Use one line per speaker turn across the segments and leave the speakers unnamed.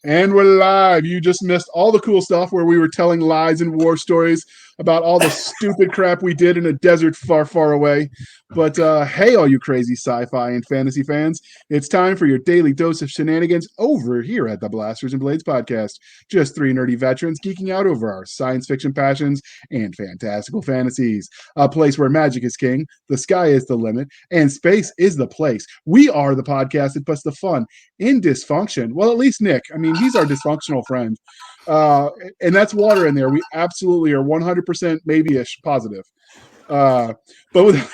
And we're live. You just missed all the cool stuff where we were telling lies and war stories about all the stupid crap we did in a desert far, far away. But hey, all you crazy sci-fi and fantasy fans, it's time for your daily dose of shenanigans over here at the Blasters and Blades podcast. Just three nerdy veterans geeking out over our science fiction passions and fantastical fantasies. A place where magic is king, the sky is the limit, and space is the place. We are the podcast that puts the fun in dysfunction. Well, at least Nick. I mean, he's our dysfunctional friend. And that's water in there. We absolutely are 100% maybe-ish positive. But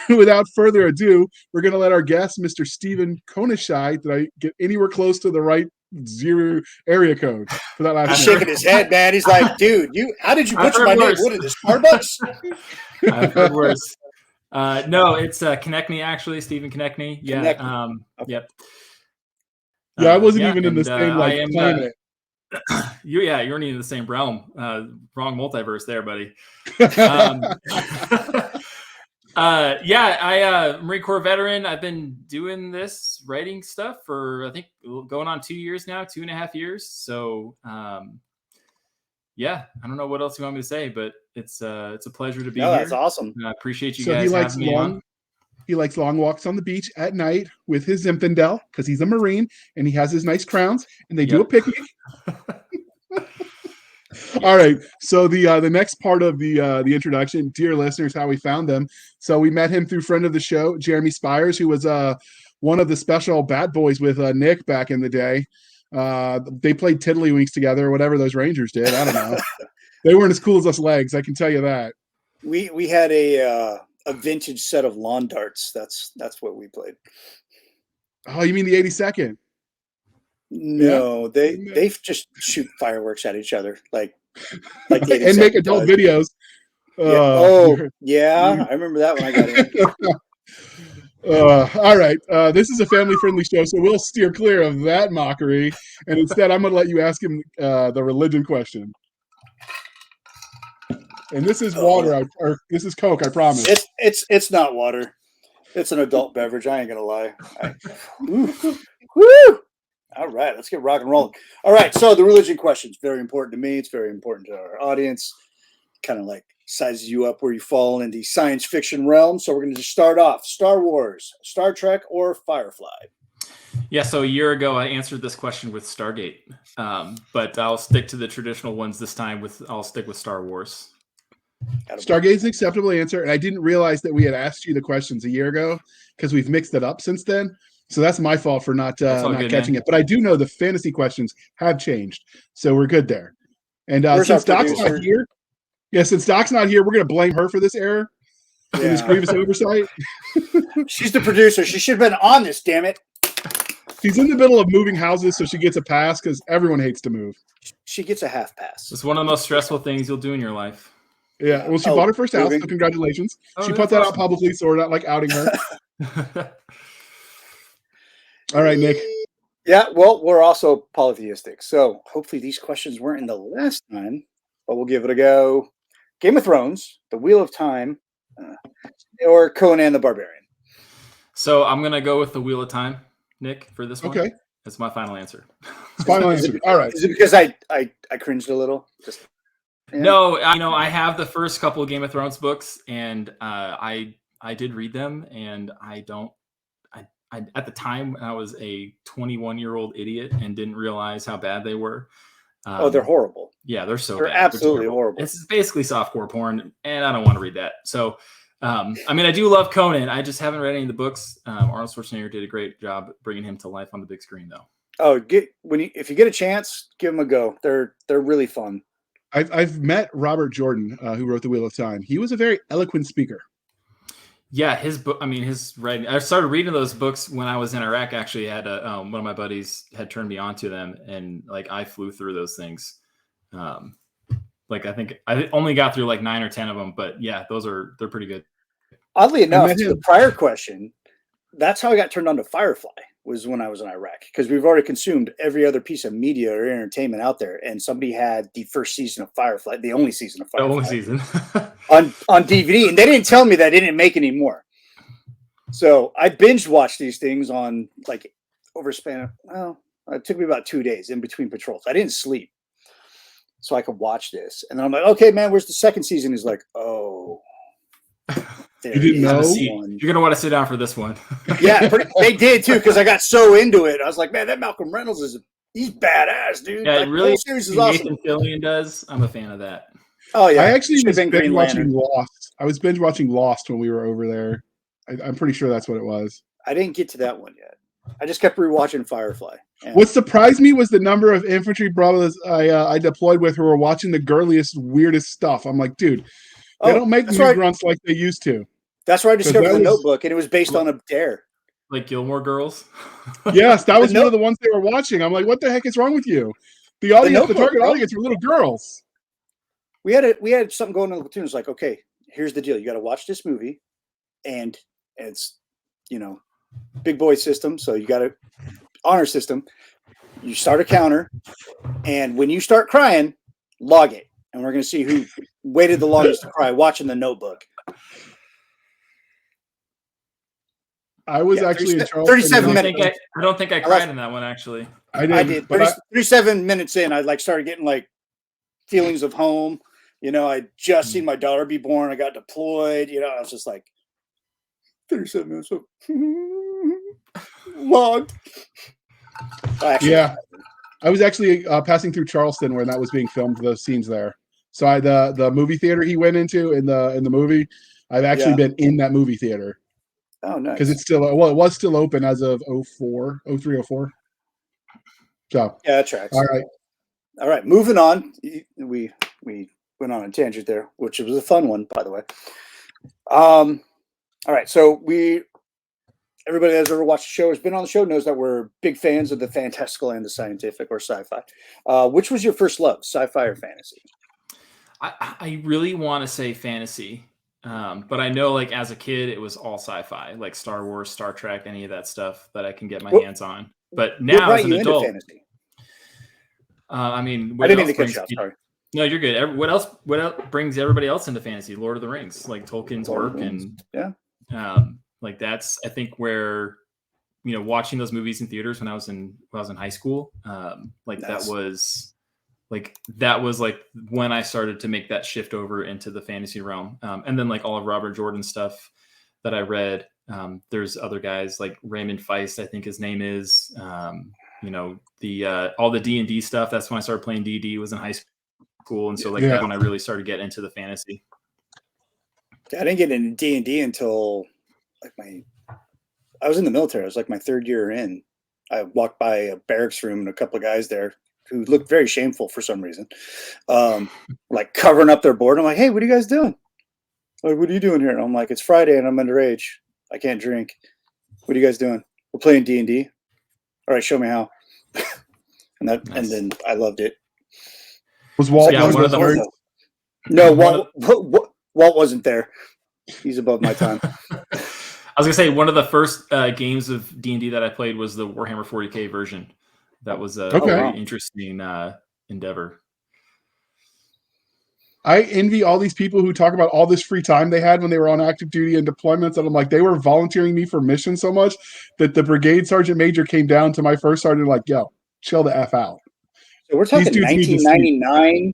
without further ado, we're going to let our guest, Mr. Stephen Konecni, did I get anywhere close to the right zero area code for that last
He's shaking his head, man. He's like, dude, how did you butcher my name? What is this, Starbucks?
I've heard worse. No, it's Konecni, actually, Stephen Konecni. Yeah.
Okay.
Yep.
Yeah, I wasn't even in the same planet.
You weren't even in the same realm. Wrong multiverse there, buddy. Marine Corps veteran. I've been doing this writing stuff for I think going on 2 years now, 2.5 years. So I don't know what else you want me to say, but it's a pleasure to be here.
That's awesome.
I appreciate you guys having me on.
He likes long walks on the beach at night with his Zinfandel because he's a Marine and he has his nice crowns and they do a picnic. All right. So the next part of the introduction, dear listeners, how we found them. So we met him through friend of the show, Jeremy Spires, who was one of the special bat boys with Nick back in the day. They played Tiddlywinks together or whatever those Rangers did. I don't know. They weren't as cool as us legs. I can tell you that.
We had a vintage set of lawn darts. That's what we played.
Oh, you mean the 82nd?
No, they just shoot fireworks at each other like
and make adult videos.
I remember that when I got in.
All right. This is a family-friendly show, so we'll steer clear of that mockery. And instead, I'm going to let you ask him the religion question. And this is water, or this is Coke, I promise.
It's not water. It's an adult beverage. I ain't gonna lie. Woo! All right, let's get rock and rolling. All right, so the religion question is very important to me. It's very important to our audience. Kind of like sizes you up where you fall in the science fiction realm. So we're going to just start off. Star Wars, Star Trek, or Firefly?
Yeah, so a year ago I answered this question with Stargate, but I'll stick to the traditional ones this time. I'll stick with Star Wars.
Stargate's an acceptable answer, and I didn't realize that we had asked you the questions a year ago because we've mixed it up since then. So that's my fault for not catching it. But I do know the fantasy questions have changed, so we're good there. And since Doc's not here, since Doc's not here, we're going to blame her for this error and this grievous oversight.
She's the producer. She should have been on this. Damn it!
She's in the middle of moving houses, so she gets a pass because everyone hates to move.
She gets a half pass.
It's one of the most stressful things you'll do in your life.
Yeah, well, she bought her first house, so congratulations. She put that out publicly, so we're not like outing her. All right, Nick.
Yeah, well, we're also polytheistic, so hopefully these questions weren't in the last time, but we'll give it a go. Game of Thrones, The Wheel of Time, or Conan the Barbarian?
So I'm going to go with The Wheel of Time, Nick, for this one.
Okay.
That's my final answer.
Final answer. All right.
Is it because I cringed a little?
No, I have the first couple of Game of Thrones books, and I did read them, and I at the time I was a 21-year-old idiot and didn't realize how bad they were.
They're horrible.
Yeah, they're so
bad. Absolutely horrible.
It's basically softcore porn, and I don't want to read that. So, I do love Conan. I just haven't read any of the books. Arnold Schwarzenegger did a great job bringing him to life on the big screen, though.
Oh, if you get a chance, give them a go. They're really fun.
I've met Robert Jordan, who wrote The Wheel of Time. He was a very eloquent speaker.
Yeah, his book. His writing. I started reading those books when I was in Iraq. Actually, had one of my buddies had turned me on to them, and I flew through those things. I think I only got through 9 or 10 of them, but yeah, they're pretty good.
Oddly enough, to the prior question, that's how I got turned on to Firefly. Was when I was in Iraq, because we've already consumed every other piece of media or entertainment out there, and somebody had the first season of Firefly, the only season of Firefly, on DVD, and they didn't tell me that they didn't make any more. So I binge watched these things on over a span of It took me about 2 days in between patrols. I didn't sleep, so I could watch this. And then I'm like, okay, man, where's the second season? He's like, oh,
you didn't know.
You're gonna want to sit down for this one.
Yeah, they did too, because I got so into it. I was like, man, that Malcolm Reynolds he's badass, dude.
Yeah,
like,
really.
The series is awesome.
Nathan Fillion does. I'm a fan of that.
Oh yeah,
I actually was binge watching Lost. I was binge watching Lost when we were over there. I'm pretty sure that's what it was.
I didn't get to that one yet. I just kept rewatching Firefly.
What surprised me was the number of infantry brothers I deployed with who were watching the girliest, weirdest stuff. I'm like, dude, they don't make new grunts like they used to.
That's where I discovered the Notebook, and it was based on a dare.
Like Gilmore Girls?
Yes, that was one of the ones they were watching. I'm like, what the heck is wrong with you? The target audience were little girls.
We had something going on in the platoon. It's like, okay, here's the deal. You got to watch this movie, and it's, big boy system. So you got to honor system. You start a counter, and when you start crying, log it. And we're going to see who waited the longest to cry watching the Notebook.
I was actually in Charleston.
37 minutes.
I don't think I cried in that one, actually.
I did.
37 minutes in, I started getting feelings of home. I just seen my daughter be born. I got deployed. I was just like 37 minutes of logged.
Yeah. I was actually passing through Charleston when that was being filmed, those scenes there. So the movie theater he went into in the movie, I've actually been in that movie theater.
Oh, nice.
Because it was still open as of 03, 04. So
yeah, that tracks.
All right.
Moving on. We went on a tangent there, which was a fun one, by the way. All right. So everybody that's ever watched the show, has been on the show, knows that we're big fans of the fantastical and the scientific, or sci-fi. Which was your first love, sci-fi or fantasy?
I really want to say fantasy. But I know, as a kid, it was all sci-fi, like Star Wars, Star Trek, any of that stuff that I can get my hands on. But now, as an adult, fantasy? I didn't mean to cut you off. Sorry. No, you're good. What else brings everybody else into fantasy? Lord of the Rings, like Tolkien's work, and that's, I think, where watching those movies in theaters when I was in high school, that was when I started to make that shift over into the fantasy realm. And then all of Robert Jordan's stuff that I read. There's other guys like Raymond Feist, I think his name is. All the D&D stuff. That's when I started playing D&D. Was in high school, and so that's when I really started getting into the fantasy.
I didn't get into D&D until I was in the military. I was my third year in. I walked by a barracks room and a couple of guys there who looked very shameful for some reason, covering up their board. I'm like, hey, what are you guys doing? Like, what are you doing here? And I'm like, it's Friday and I'm underage. I can't drink. What are you guys doing? We're playing D&D. All right, show me how. And then I loved it.
Was Walt
one of the first?
No, Walt wasn't there. He's above my time.
I was gonna say one of the first games of D&D that I played was the Warhammer 40K version. That was a very interesting endeavor.
I envy all these people who talk about all this free time they had when they were on active duty and deployments. And I'm like, they were volunteering me for missions so much that the brigade sergeant major came down to my first sergeant yo, chill the F out.
So we're talking 1999,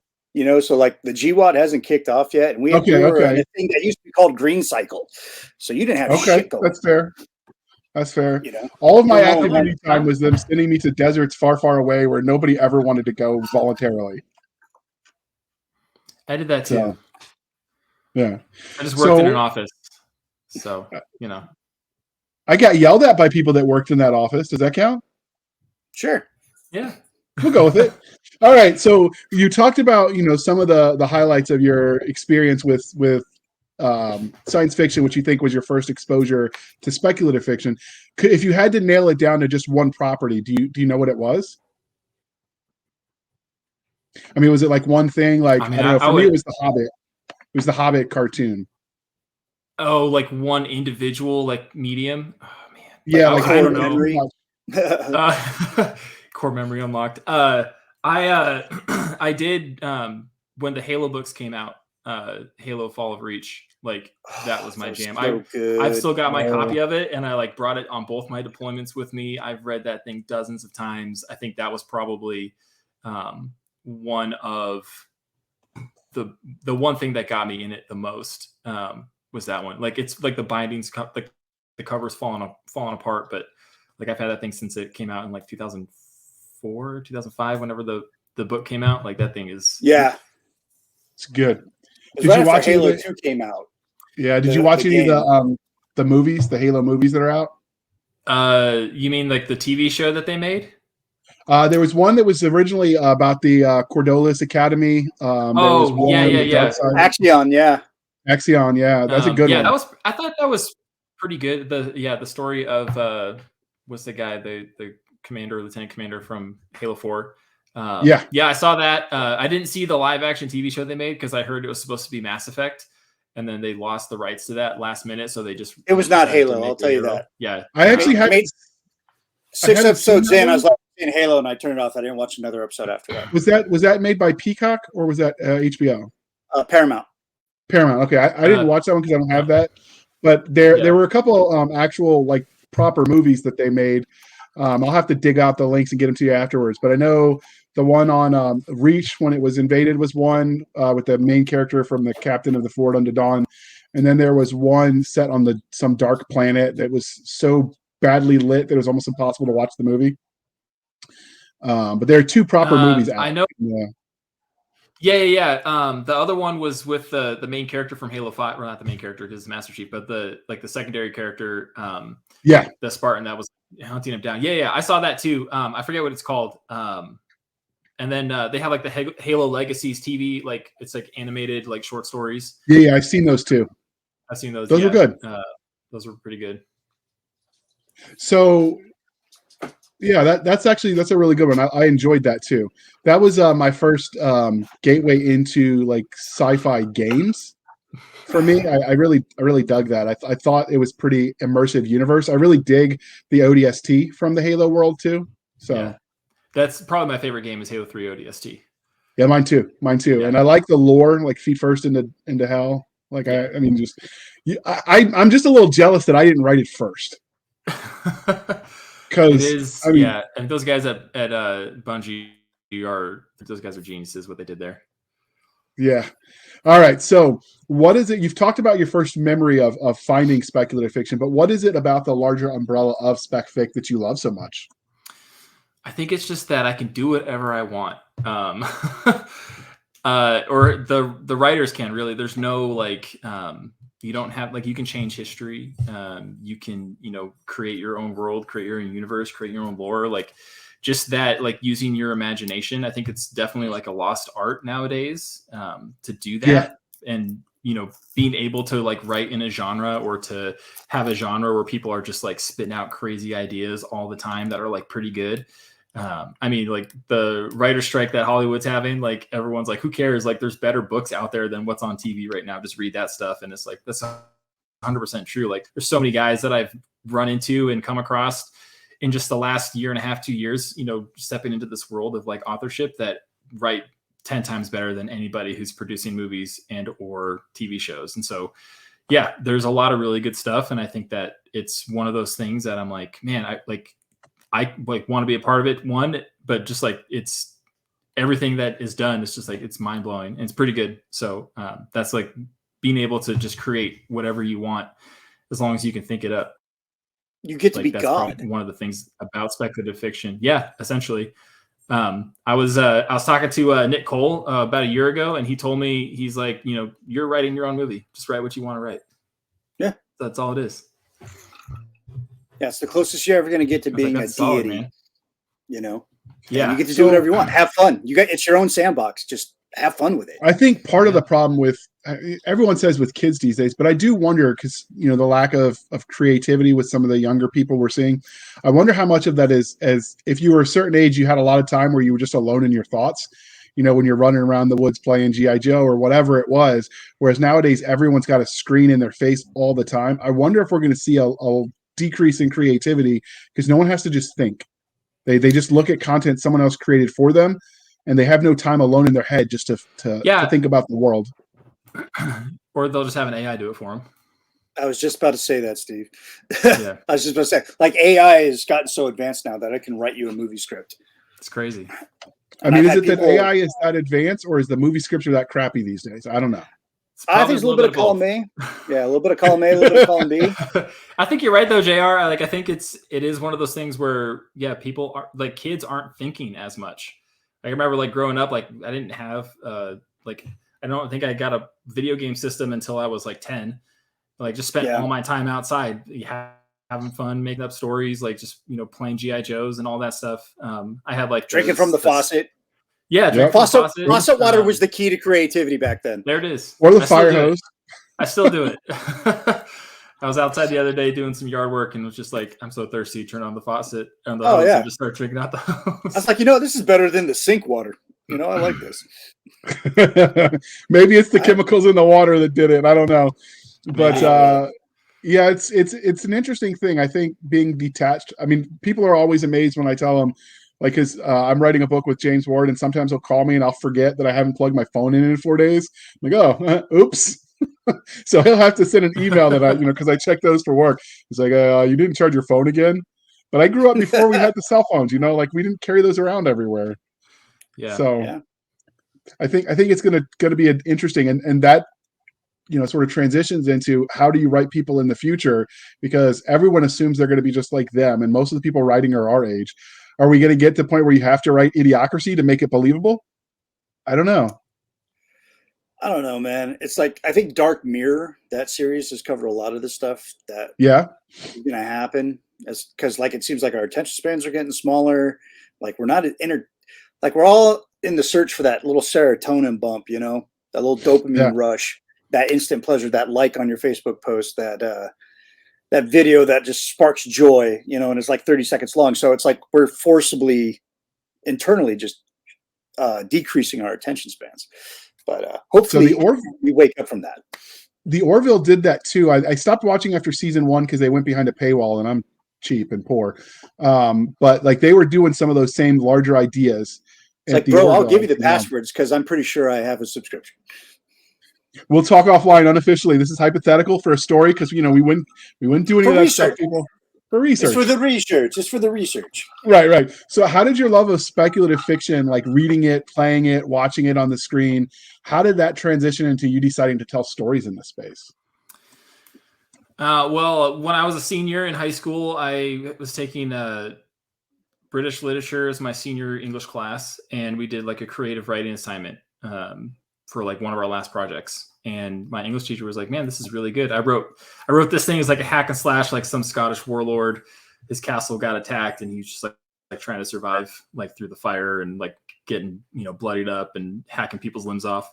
so the GWAT hasn't kicked off yet. And we were in a thing that used to be called Green Cycle. So you didn't have shit going.
That's fair. That's fair. All of my active duty time was them sending me to deserts far, far away where nobody ever wanted to go voluntarily.
I did that too.
Yeah.
I just worked in an office. So,
I got yelled at by people that worked in that office. Does that count?
Sure.
Yeah.
We'll go with it. All right. So you talked about, some of the highlights of your experience with science fiction, which you think was your first exposure to speculative fiction. If you had to nail it down to just one property, do you know what it was? Was it one thing? I don't know. For me, it was The Hobbit. It was the Hobbit cartoon.
Oh, one individual medium. Oh man.
Yeah,
I don't know. Core memory unlocked. I did when the Halo books came out. Halo Fall of Reach. Like that was my jam.
So
I've still got my copy of it, and I like brought it on both my deployments with me. I've read that thing dozens of times. I think that was probably one of the one thing that got me in it the most was that one. Like it's like the bindings, the cover's falling apart, but like I've had that thing since it came out in like 2004, 2005, whenever the book came out. Like that thing is
it's good.
Did you watch Halo 2 came out?
Yeah. Did you watch any of the movies, the Halo movies that are out?
You mean like the TV show that they made?
There was one that was originally about the Cordolis Academy. There was one
Axion,
Axion, yeah. That's a good one.
I thought that was pretty good. The story of what's the guy, the lieutenant commander from Halo 4. Yeah, I saw that. I didn't see the live action TV show they made because I heard it was supposed to be Mass Effect, and then they lost the rights to that last minute, so it
was not Halo. I'll tell you that.
Yeah,
I actually had
6 episodes in. I was like in Halo, and I turned it off. I didn't watch another episode after that.
Was that made by Peacock or was that HBO?
Paramount.
Okay, I didn't watch that one because I don't have that. But there were a couple actual like proper movies that they made. I'll have to dig out the links and get them to you afterwards. But I know the one on Reach when it was invaded was one with the main character from the captain of the Forward Unto Dawn, and then there was one set on some dark planet that was so badly lit that it was almost impossible to watch the movie. But there are 2 proper movies out.
I know. Yeah. The other one was with the main character from Halo 5, or not the main character, his Master Chief, but the secondary character. The Spartan that was hunting him down. Yeah. I saw that too. I forget what it's called. And then they have like the Halo Legacies TV, like it's like animated, like short stories.
Yeah, I've seen those too.
I've seen those.
Those were good.
Those were pretty good.
So, yeah, that's a really good one. I enjoyed that too. That was my first gateway into like sci-fi games. For me, I really dug that. I thought it was pretty immersive universe. I really dig the ODST from the Halo world too. So. Yeah.
That's probably my favorite game is Halo 3 ODST.
Yeah, mine too. Yeah. And I like the lore, like feet first into hell. Like I mean, I'm just a little jealous that I didn't write it first. Because
and those guys at Bungie those guys are geniuses. What they did there.
Yeah. All right. So, what is it? You've talked about your first memory of finding speculative fiction, but what is it about the larger umbrella of spec fic that you love so much?
I think it's just that I can do whatever I want. Or the writers can really. There's no like you don't have like you can change history. You can create your own world, create your own universe, create your own lore. Like just that, like using your imagination. I think it's definitely like a lost art nowadays to do that. Yeah. And being able to like write in a genre or to have a genre where people are just like spitting out crazy ideas all the time that are like pretty good. I mean, like the writer strike that Hollywood's having, like everyone's like, who cares? Like there's better books out there than what's on TV right now. Just read that stuff. And it's like, that's 100% true. Like there's so many guys that I've run into and come across in just the last year and a half, 2 years, stepping into this world of like authorship that write 10 times better than anybody who's producing movies and or TV shows. And so, yeah, there's a lot of really good stuff. And I think that it's one of those things that I'm like, man, I want to be a part of it, but just like it's everything that is done. It's just like, it's mind blowing and it's pretty good. So that's like being able to just create whatever you want as long as you can think it up.
You get to be God.
One of the things about speculative fiction. Yeah, essentially. I was talking to Nick Cole about a year ago, and he told me, he's like, you're writing your own movie. Just write what you want to write.
Yeah.
That's all it is.
Yeah, it's the closest you're ever going to get to being a deity.
Solid, man.
Yeah, and you get to do whatever you want. Have fun. It's your own sandbox. Just have fun with it.
I think part of the problem with everyone says with kids these days, but I do wonder because the lack of creativity with some of the younger people we're seeing. I wonder how much of that is as if you were a certain age, you had a lot of time where you were just alone in your thoughts. When you're running around the woods playing G.I. Joe or whatever it was. Whereas nowadays, everyone's got a screen in their face all the time. I wonder if we're going to see a decrease in creativity because no one has to just think. They just look at content someone else created for them, and they have no time alone in their head just to think about the world.
Or they'll just have an AI do it for them.
I was just about to say that, Steve.
Yeah.
I was just about to say, like, AI has gotten so advanced now that it can write you a movie script.
It's crazy.
I mean, is it that AI is that advanced, or is the movie scripts are that crappy these days? I don't know.
I think it's a little bit of column A. Yeah, a little bit of column A, a little bit of column B.
I think you're right though, JR. Like I think it is one of those things where people are like kids aren't thinking as much. I remember like growing up, like I didn't have like I don't think I got a video game system until I was like 10. Like just spent all my time outside, having fun, making up stories, like just playing GI Joes and all that stuff. I had like
drinking from the faucet.
Yeah,
faucet water was the key to creativity back then.
There it is.
Or the fire hose.
I still do it. I was outside the other day doing some yard work and was just like, I'm so thirsty. Turn on the faucet and the hose and just start drinking out the hose.
I was like, this is better than the sink water. I like this.
Maybe it's the chemicals in the water that did it. I don't know, but yeah, it's an interesting thing. I think being detached. I mean, people are always amazed when I tell them. Like, because I'm writing a book with James Ward, and sometimes he'll call me and I'll forget that I haven't plugged my phone in 4 days. I'm like, oh, oops. So he'll have to send an email that because I check those for work. He's like, you didn't charge your phone again? But I grew up before we had the cell phones, like we didn't carry those around everywhere.
Yeah.
So I think it's going to be an interesting, and that, sort of transitions into how do you write people in the future, because everyone assumes they're going to be just like them. And most of the people writing are our age. Are we going to get to the point where you have to write Idiocracy to make it believable? I don't know.
I don't know, man. It's like, I think Dark Mirror, that series has covered a lot of the stuff that is going to happen, because like it seems like our attention spans are getting smaller. Like we're not like we're all in the search for that little serotonin bump, that little dopamine rush, that instant pleasure, that like on your Facebook post, that video that just sparks joy, and it's like 30 seconds long. So it's like we're forcibly internally just decreasing our attention spans. But hopefully we wake up from that.
The Orville did that too. I stopped watching after season 1 because they went behind a paywall, and I'm cheap and poor. But like they were doing some of those same larger ideas.
It's like, bro, I'll give you the passwords because I'm pretty sure I have a subscription.
We'll talk offline unofficially. This is hypothetical for a story because we wouldn't do any of that stuff, people. For research.
It's for the research. It's for the research.
Right. So how did your love of speculative fiction, like reading it, playing it, watching it on the screen, how did that transition into you deciding to tell stories in this space?
Well, when I was a senior in high school, I was taking British literature as my senior English class, and we did like a creative writing assignment for like one of our last projects. And my English teacher was like, man, this is really good. I wrote this thing as like a hack and slash, like some Scottish warlord, his castle got attacked and he's just like trying to survive like through the fire and like getting, bloodied up and hacking people's limbs off.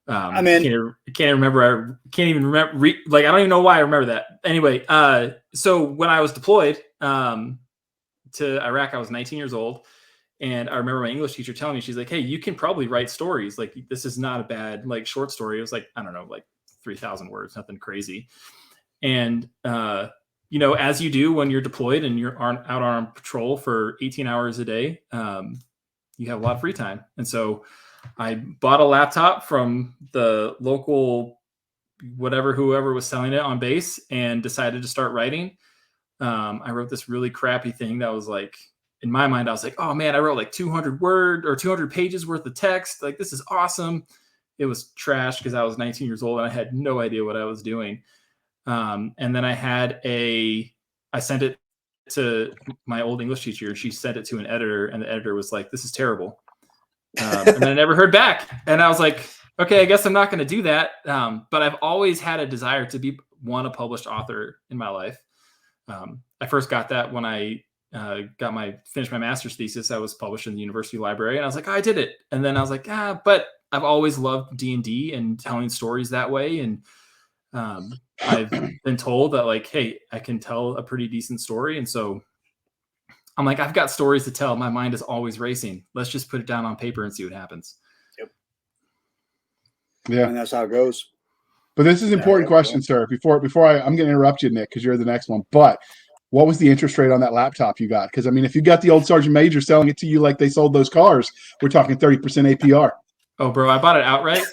I can't even remember. I don't even know why I remember that. Anyway, so when I was deployed to Iraq, I was 19 years old. And I remember my English teacher telling me, she's like, hey, you can probably write stories. Like, this is not a bad, like, short story. It was like, I don't know, like 3,000 words, nothing crazy. And, as you do when you're deployed and you're out on patrol for 18 hours a day, you have a lot of free time. And so I bought a laptop from the local, whoever was selling it on base, and decided to start writing. I wrote this really crappy thing that was like, in my mind, I was like, oh man, I wrote like 200 pages worth of text. Like, this is awesome. It was trash because I was 19 years old and I had no idea what I was doing. And then I sent it to my old English teacher. She sent it to an editor, and the editor was like, this is terrible. And then I never heard back. And I was like, okay, I guess I'm not going to do that. But I've always had a desire to be a published author in my life. I first got that when I finished my master's thesis. I was published in the university library, and I was like, oh, I did it. And then I was like, but I've always loved D&D and telling stories that way. And I've been told that like, hey, I can tell a pretty decent story. And so I'm like, I've got stories to tell. My mind is always racing. Let's just put it down on paper and see what happens.
Yep.
Yeah.
And that's how it goes.
But this is an important question, sir. Before I'm going to interrupt you, Nick, because you're the next one. But what was the interest rate on that laptop you got? Because, I mean, if you got the old Sergeant Major selling it to you like they sold those cars, we're talking 30% APR.
Oh, bro, I bought it outright.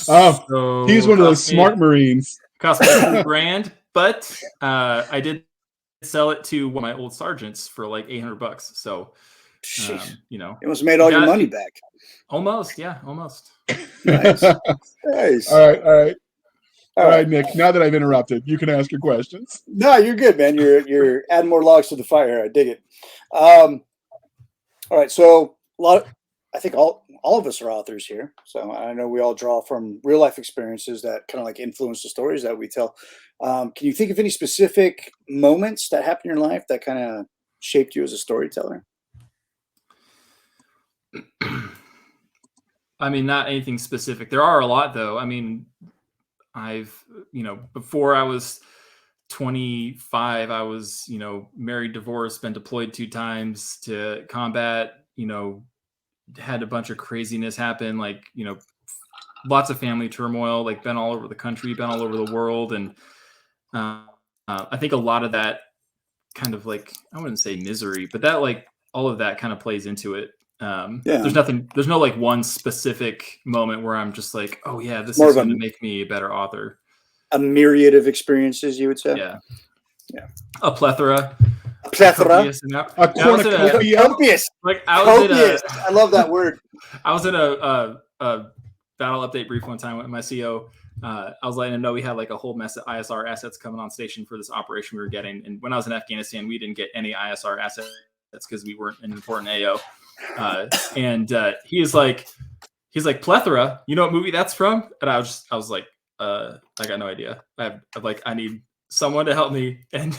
Oh,
So
he's one of those smart Marines.
Cost me $2,000, but I did sell it to one of my old sergeants for like $800. So, you know,
it almost made all your money back.
Almost, yeah, almost.
Nice. Nice.
All right, Nick. Now that I've interrupted, you can ask your questions.
No, you're good, man. You're adding more logs to the fire. I dig it. All right, so I think all of us are authors here. So I know we all draw from real life experiences that kind of like influence the stories that we tell. Can you think of any specific moments that happened in your life that kind of shaped you as a storyteller?
I mean, not anything specific. There are a lot, though. I mean, before I was 25, I was, married, divorced, been deployed 2 times to combat, had a bunch of craziness happen, like, lots of family turmoil, like been all over the country, been all over the world. And I think a lot of that kind of like, I wouldn't say misery, but that like all of that kind of plays into it. There's no like one specific moment where I'm just like, oh yeah, this is going to make me a better author.
A myriad of experiences, you would say?
Yeah. A plethora.
A plethora.
A cornucopia.
Like I
love that word.
I was in a battle update brief one time with my CO. I was letting him know we had like a whole mess of ISR assets coming on station for this operation we were getting. And when I was in Afghanistan, we didn't get any ISR assets because we weren't an important AO. He's like, plethora, you know what movie that's from? And I was like, I got no idea. I need someone to help me. And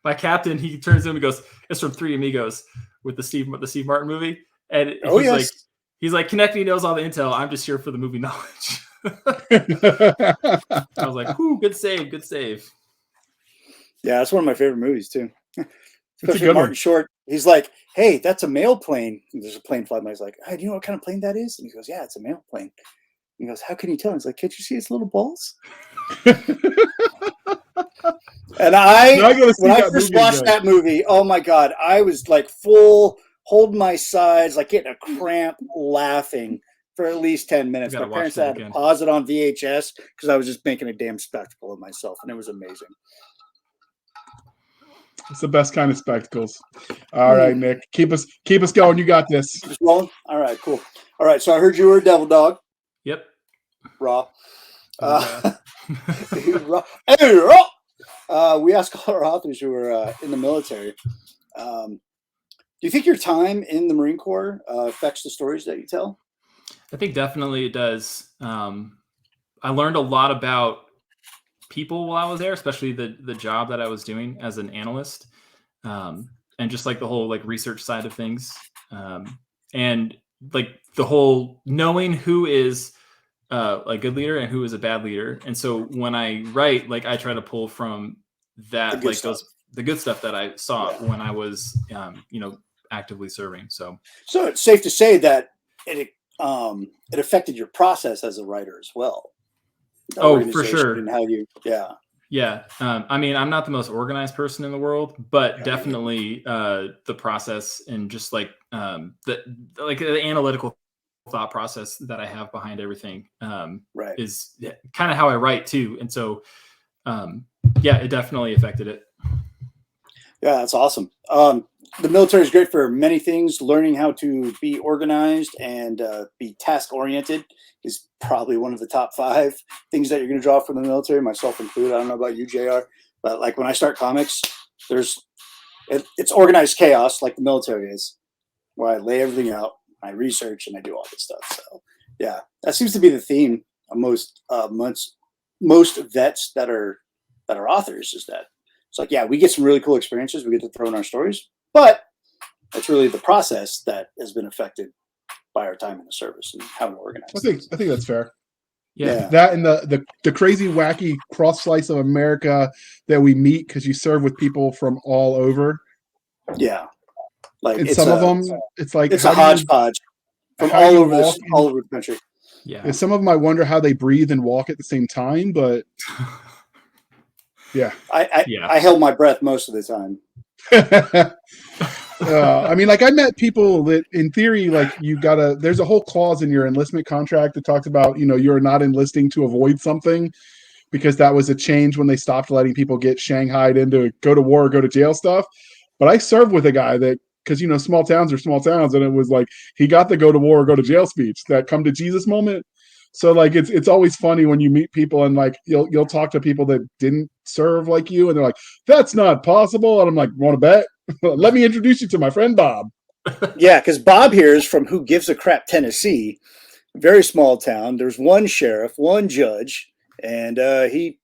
my captain, he turns to him and goes, it's from Three Amigos with the Steve Martin movie. And he's like, Konecni knows all the intel. I'm just here for the movie knowledge. I was like, ooh, good save.
Yeah, that's one of my favorite movies too. Especially Martin Short. He's like, hey, that's a mail plane. And there's a plane flying by. He's like, hey, do you know what kind of plane that is? And he goes, yeah, it's a mail plane. He goes, how can you tell? He's like, can't you see its little balls? And when I first watched that movie, oh my God, I was like full holding my sides, like getting a cramp laughing for at least 10 minutes. My parents had to pause it on VHS because I was just making a damn spectacle of myself. And it was amazing.
It's the best kind of spectacles. All right, Nick, keep us going. You got this.
Just rolling. All right, cool. All right, so I heard you were a devil dog.
Yep.
Raw. Hey, raw. We ask all our authors who are in the military. Do you think your time in the Marine Corps affects the stories that you tell?
I think definitely it does. I learned a lot about people while I was there, especially the job that I was doing as an analyst, and just like the whole like research side of things, and like the whole knowing who is a good leader and who is a bad leader. And so when I write, like I try to pull from that, like the good stuff that I saw when I was actively serving. So
it's safe to say that it affected your process as a writer as well.
Oh, for sure.
And how you,
yeah. I mean, I'm not the most organized person in the world, but definitely the process and just like the analytical thought process that I have behind everything is kind of how I write too. And so, it definitely affected it.
Yeah, that's awesome. The military is great for many things. Learning how to be organized and be task oriented is probably one of the top 5 things that you're going to draw from the military, myself included. I don't know about you, JR, but like when I start comics, it's organized chaos like the military is, where I lay everything out, I research, and I do all this stuff. So yeah, that seems to be the theme of most vets that are authors, is that it's like, yeah, we get some really cool experiences we get to throw in our stories, but it's really the process that has been affected by our time in the service and how we're organized.
I think that's fair.
Yeah.
That and the crazy, wacky cross slice of America that we meet because you serve with people from all over.
Yeah. Like
and some of them, it's like
it's a hodgepodge from all over the country.
Yeah.
And some of them, I wonder how they breathe and walk at the same time, but yeah.
I held my breath most of the time.
I mean, like I met people that in theory, like there's a whole clause in your enlistment contract that talks about, you're not enlisting to avoid something, because that was a change when they stopped letting people get shanghaied into go to war or go to jail stuff. But I served with a guy that, because small towns are small towns, and it was like he got the go to war or go to jail speech, that come to Jesus moment. So like it's always funny when you meet people and like you'll talk to people that didn't serve like you, and they're like, that's not possible. And I'm like, want to bet? Let me introduce you to my friend Bob.
Yeah, because Bob here is from Who Gives a Crap, Tennessee. Very small town. There's one sheriff, one judge, and he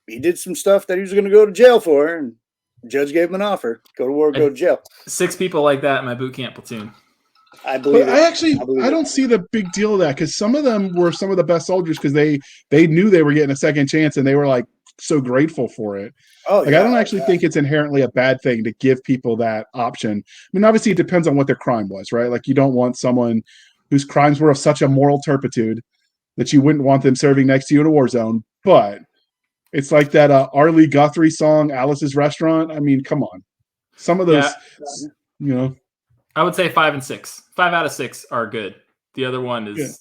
did some stuff that he was going to go to jail for, and the judge gave him an offer: go to war, go to jail.
6 people like that in my boot camp platoon.
I believe
I don't see the big deal of that, because some of them were some of the best soldiers because they knew they were getting a second chance, and they were like so grateful for it. I don't actually think it's inherently a bad thing to give people that option. I mean, obviously it depends on what their crime was, right? Like you don't want someone whose crimes were of such a moral turpitude that you wouldn't want them serving next to you in a war zone. But it's like that Arlie Guthrie song, Alice's Restaurant. I mean, come on. Some of those,
I would say 5 and 6. 5 out of 6 are good. The other one is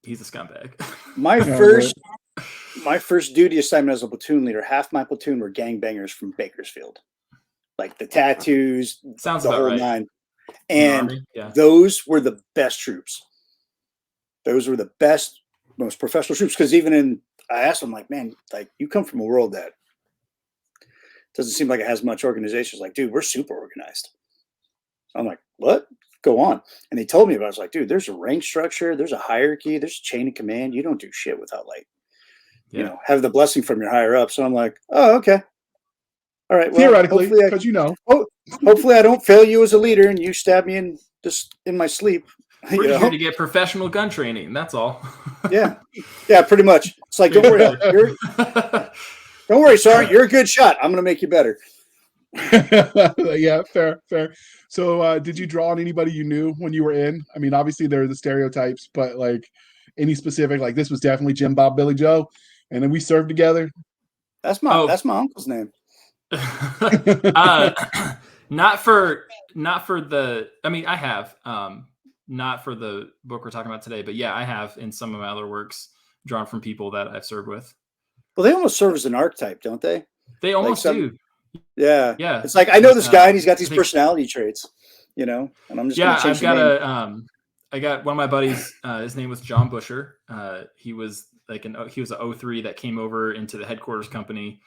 he's a scumbag.
My first duty assignment as a platoon leader, half my platoon were gangbangers from Bakersfield. Like the tattoos,
sounds
the
about
whole
right.
nine. And those were the best troops. Those were the best, most professional troops. Because I asked them, like, man, like you come from a world that doesn't seem like it has much organization. It's like, dude, we're super organized. I'm like, what? Go on. And they told me about it. I was like, dude, there's a rank structure, there's a hierarchy, there's a chain of command. You don't do shit without have the blessing from your higher up. So I'm like, oh, okay. All right. Well,
theoretically, because
hopefully I don't fail you as a leader and you stab me in my sleep.
We're here to get professional gun training. That's all.
Yeah, pretty much. It's like, don't worry. Don't worry, Sergeant. You're a good shot. I'm going to make you better.
Yeah, fair. So did you draw on anybody you knew when you were in? I mean, obviously there are the stereotypes, but like any specific, like this was definitely Jim, Bob, Billy, Joe, and then we served together.
That's my uncle's name.
Not for the, I mean, I have, not for the book we're talking about today, but yeah, I have in some of my other works drawn from people that I've served with.
Well, they almost serve as an archetype, don't they?
They almost do.
Yeah.
Yeah.
It's like, I know this guy and he's got these personality traits, and I'm just
I've got I got one of my buddies, his name was John Busher. He was he was an 03 that came over into the headquarters company,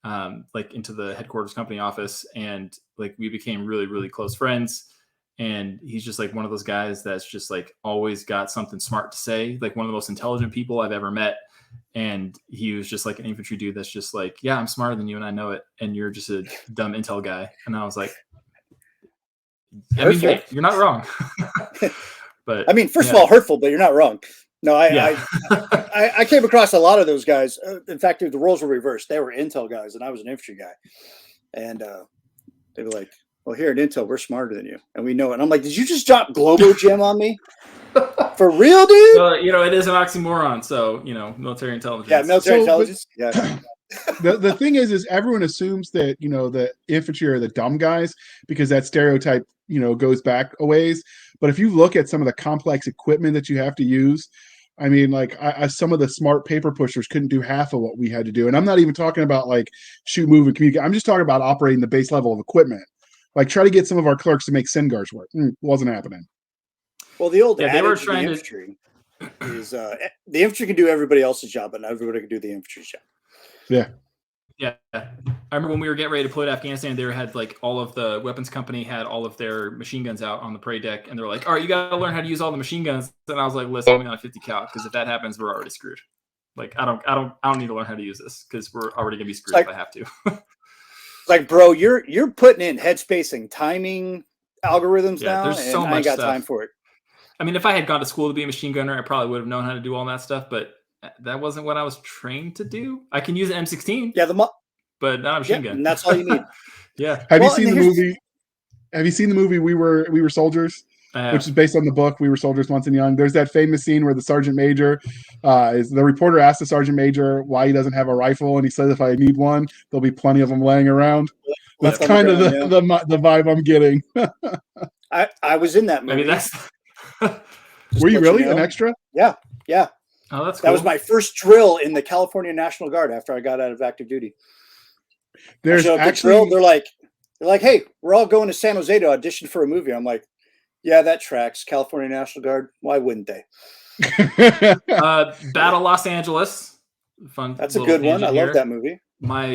into the headquarters company office. And like, we became really, really close friends. And he's just like one of those guys that's just like always got something smart to say, like one of the most intelligent people I've ever met. And he was just like an infantry dude that's just like, yeah, I'm smarter than you and I know it, and you're just a dumb intel guy. And I was like, I mean, you're not wrong. But
I mean, first of all, hurtful, but you're not wrong. No, I came across a lot of those guys. In fact, the roles were reversed. They were intel guys and I was an infantry guy. And they were like, well, here at Intel, we're smarter than you, and we know it. And I'm like, did you just drop Globo Gem on me? For real, dude?
It is an oxymoron. So, military intelligence.
Yeah, military intelligence. Yeah.
The thing is everyone assumes that, the infantry are the dumb guys because that stereotype, goes back a ways. But if you look at some of the complex equipment that you have to use, I mean, like some of the smart paper pushers couldn't do half of what we had to do. And I'm not even talking about like shoot, move, and communicate. I'm just talking about operating the base level of equipment. Like try to get some of our clerks to make SINGARs work. Wasn't happening.
Well, the old
they were
trying to infantry is the infantry can do everybody else's job, but not everybody can do the infantry's job.
Yeah.
Yeah. I remember when we were getting ready to deploy to Afghanistan, they had like all of the weapons company had all of their machine guns out on the parade deck, and they're like, all right, you got to learn how to use all the machine guns. And I was like, listen, I'm on a 50 cal, because if that happens, we're already screwed. Like, I don't need to learn how to use this because we're already gonna be screwed if I have to.
Like, bro, you're putting in headspace and timing algorithms now,
there's so
and
much
I ain't got
stuff.
time for it.
I mean, if I had gone to school to be a machine gunner, I probably would have known how to do all that stuff, but that wasn't what I was trained to do. I can use an M16.
Yeah,
but not a machine gun.
And that's all you need.
Yeah.
Have you seen the movie? Have you seen the movie We Were Soldiers? Which is based on the book We Were Soldiers Once and Young. There's that famous scene where the sergeant major the reporter asks the sergeant major why he doesn't have a rifle, and he says, if I need one, there'll be plenty of them laying around. That's kind of the vibe I'm getting.
I was in that movie.
I mean, that's.
Were you really an extra?
Yeah.
Oh, that's cool.
That was my first drill in the California National Guard after I got out of active duty.
There's actually
they're like, hey, we're all going to San Jose to audition for a movie. I'm like, yeah, that tracks. California National Guard. Why wouldn't they?
Battle Los Angeles. Fun.
That's a good one. I love that movie.
My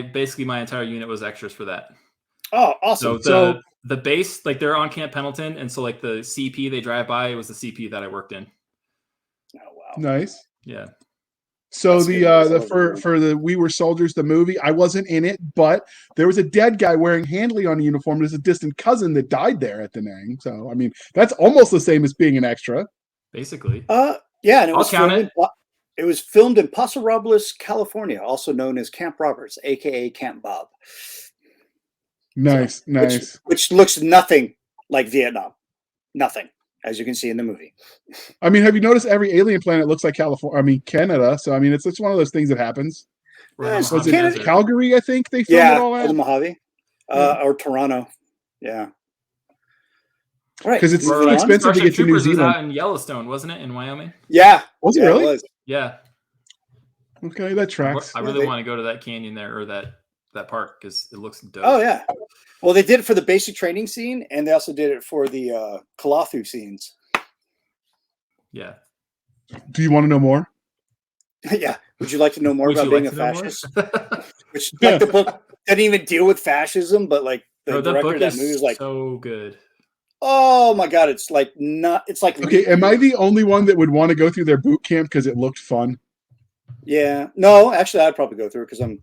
entire unit was extras for that.
Oh, awesome.
So the base, like they're on Camp Pendleton, and so like the CP they drive by, it was the CP that I worked in.
Oh wow.
Nice.
Yeah.
So for the We Were Soldiers, the movie, I wasn't in it, but there was a dead guy wearing Handley on a uniform. There's a distant cousin that died there at the Nang. So I mean, that's almost the same as being an extra.
Basically.
Yeah, and it was filmed in Paso Robles, California, also known as Camp Roberts, aka Camp Bob.
Nice.
Which looks nothing like Vietnam. Nothing. As you can see in the movie.
I mean, have you noticed every alien planet looks like California? I mean, Canada. So, I mean, it's one of those things that happens. Was it Calgary, I think they filmed it all at?
Or the Mojave. Or Toronto. Yeah.
Right. Because it's expensive to get to New Zealand.
Was out in Yellowstone, wasn't it? In Wyoming?
Yeah.
Was it really?
It was.
Yeah.
Okay, that tracks.
I really want to go to that canyon there, or that park, because it looks dope.
Oh, yeah. Well, they did it for the basic training scene, and they also did it for the Kalathu scenes.
Yeah.
Do you want to know more?
Yeah. Would you like to know more about being a fascist? Which the book didn't even deal with fascism, but like the director of that movie is like
so good.
Oh my god, it's like
okay. Am I the only one that would want to go through their boot camp because it looked fun?
Yeah. No, actually, I'd probably go through it because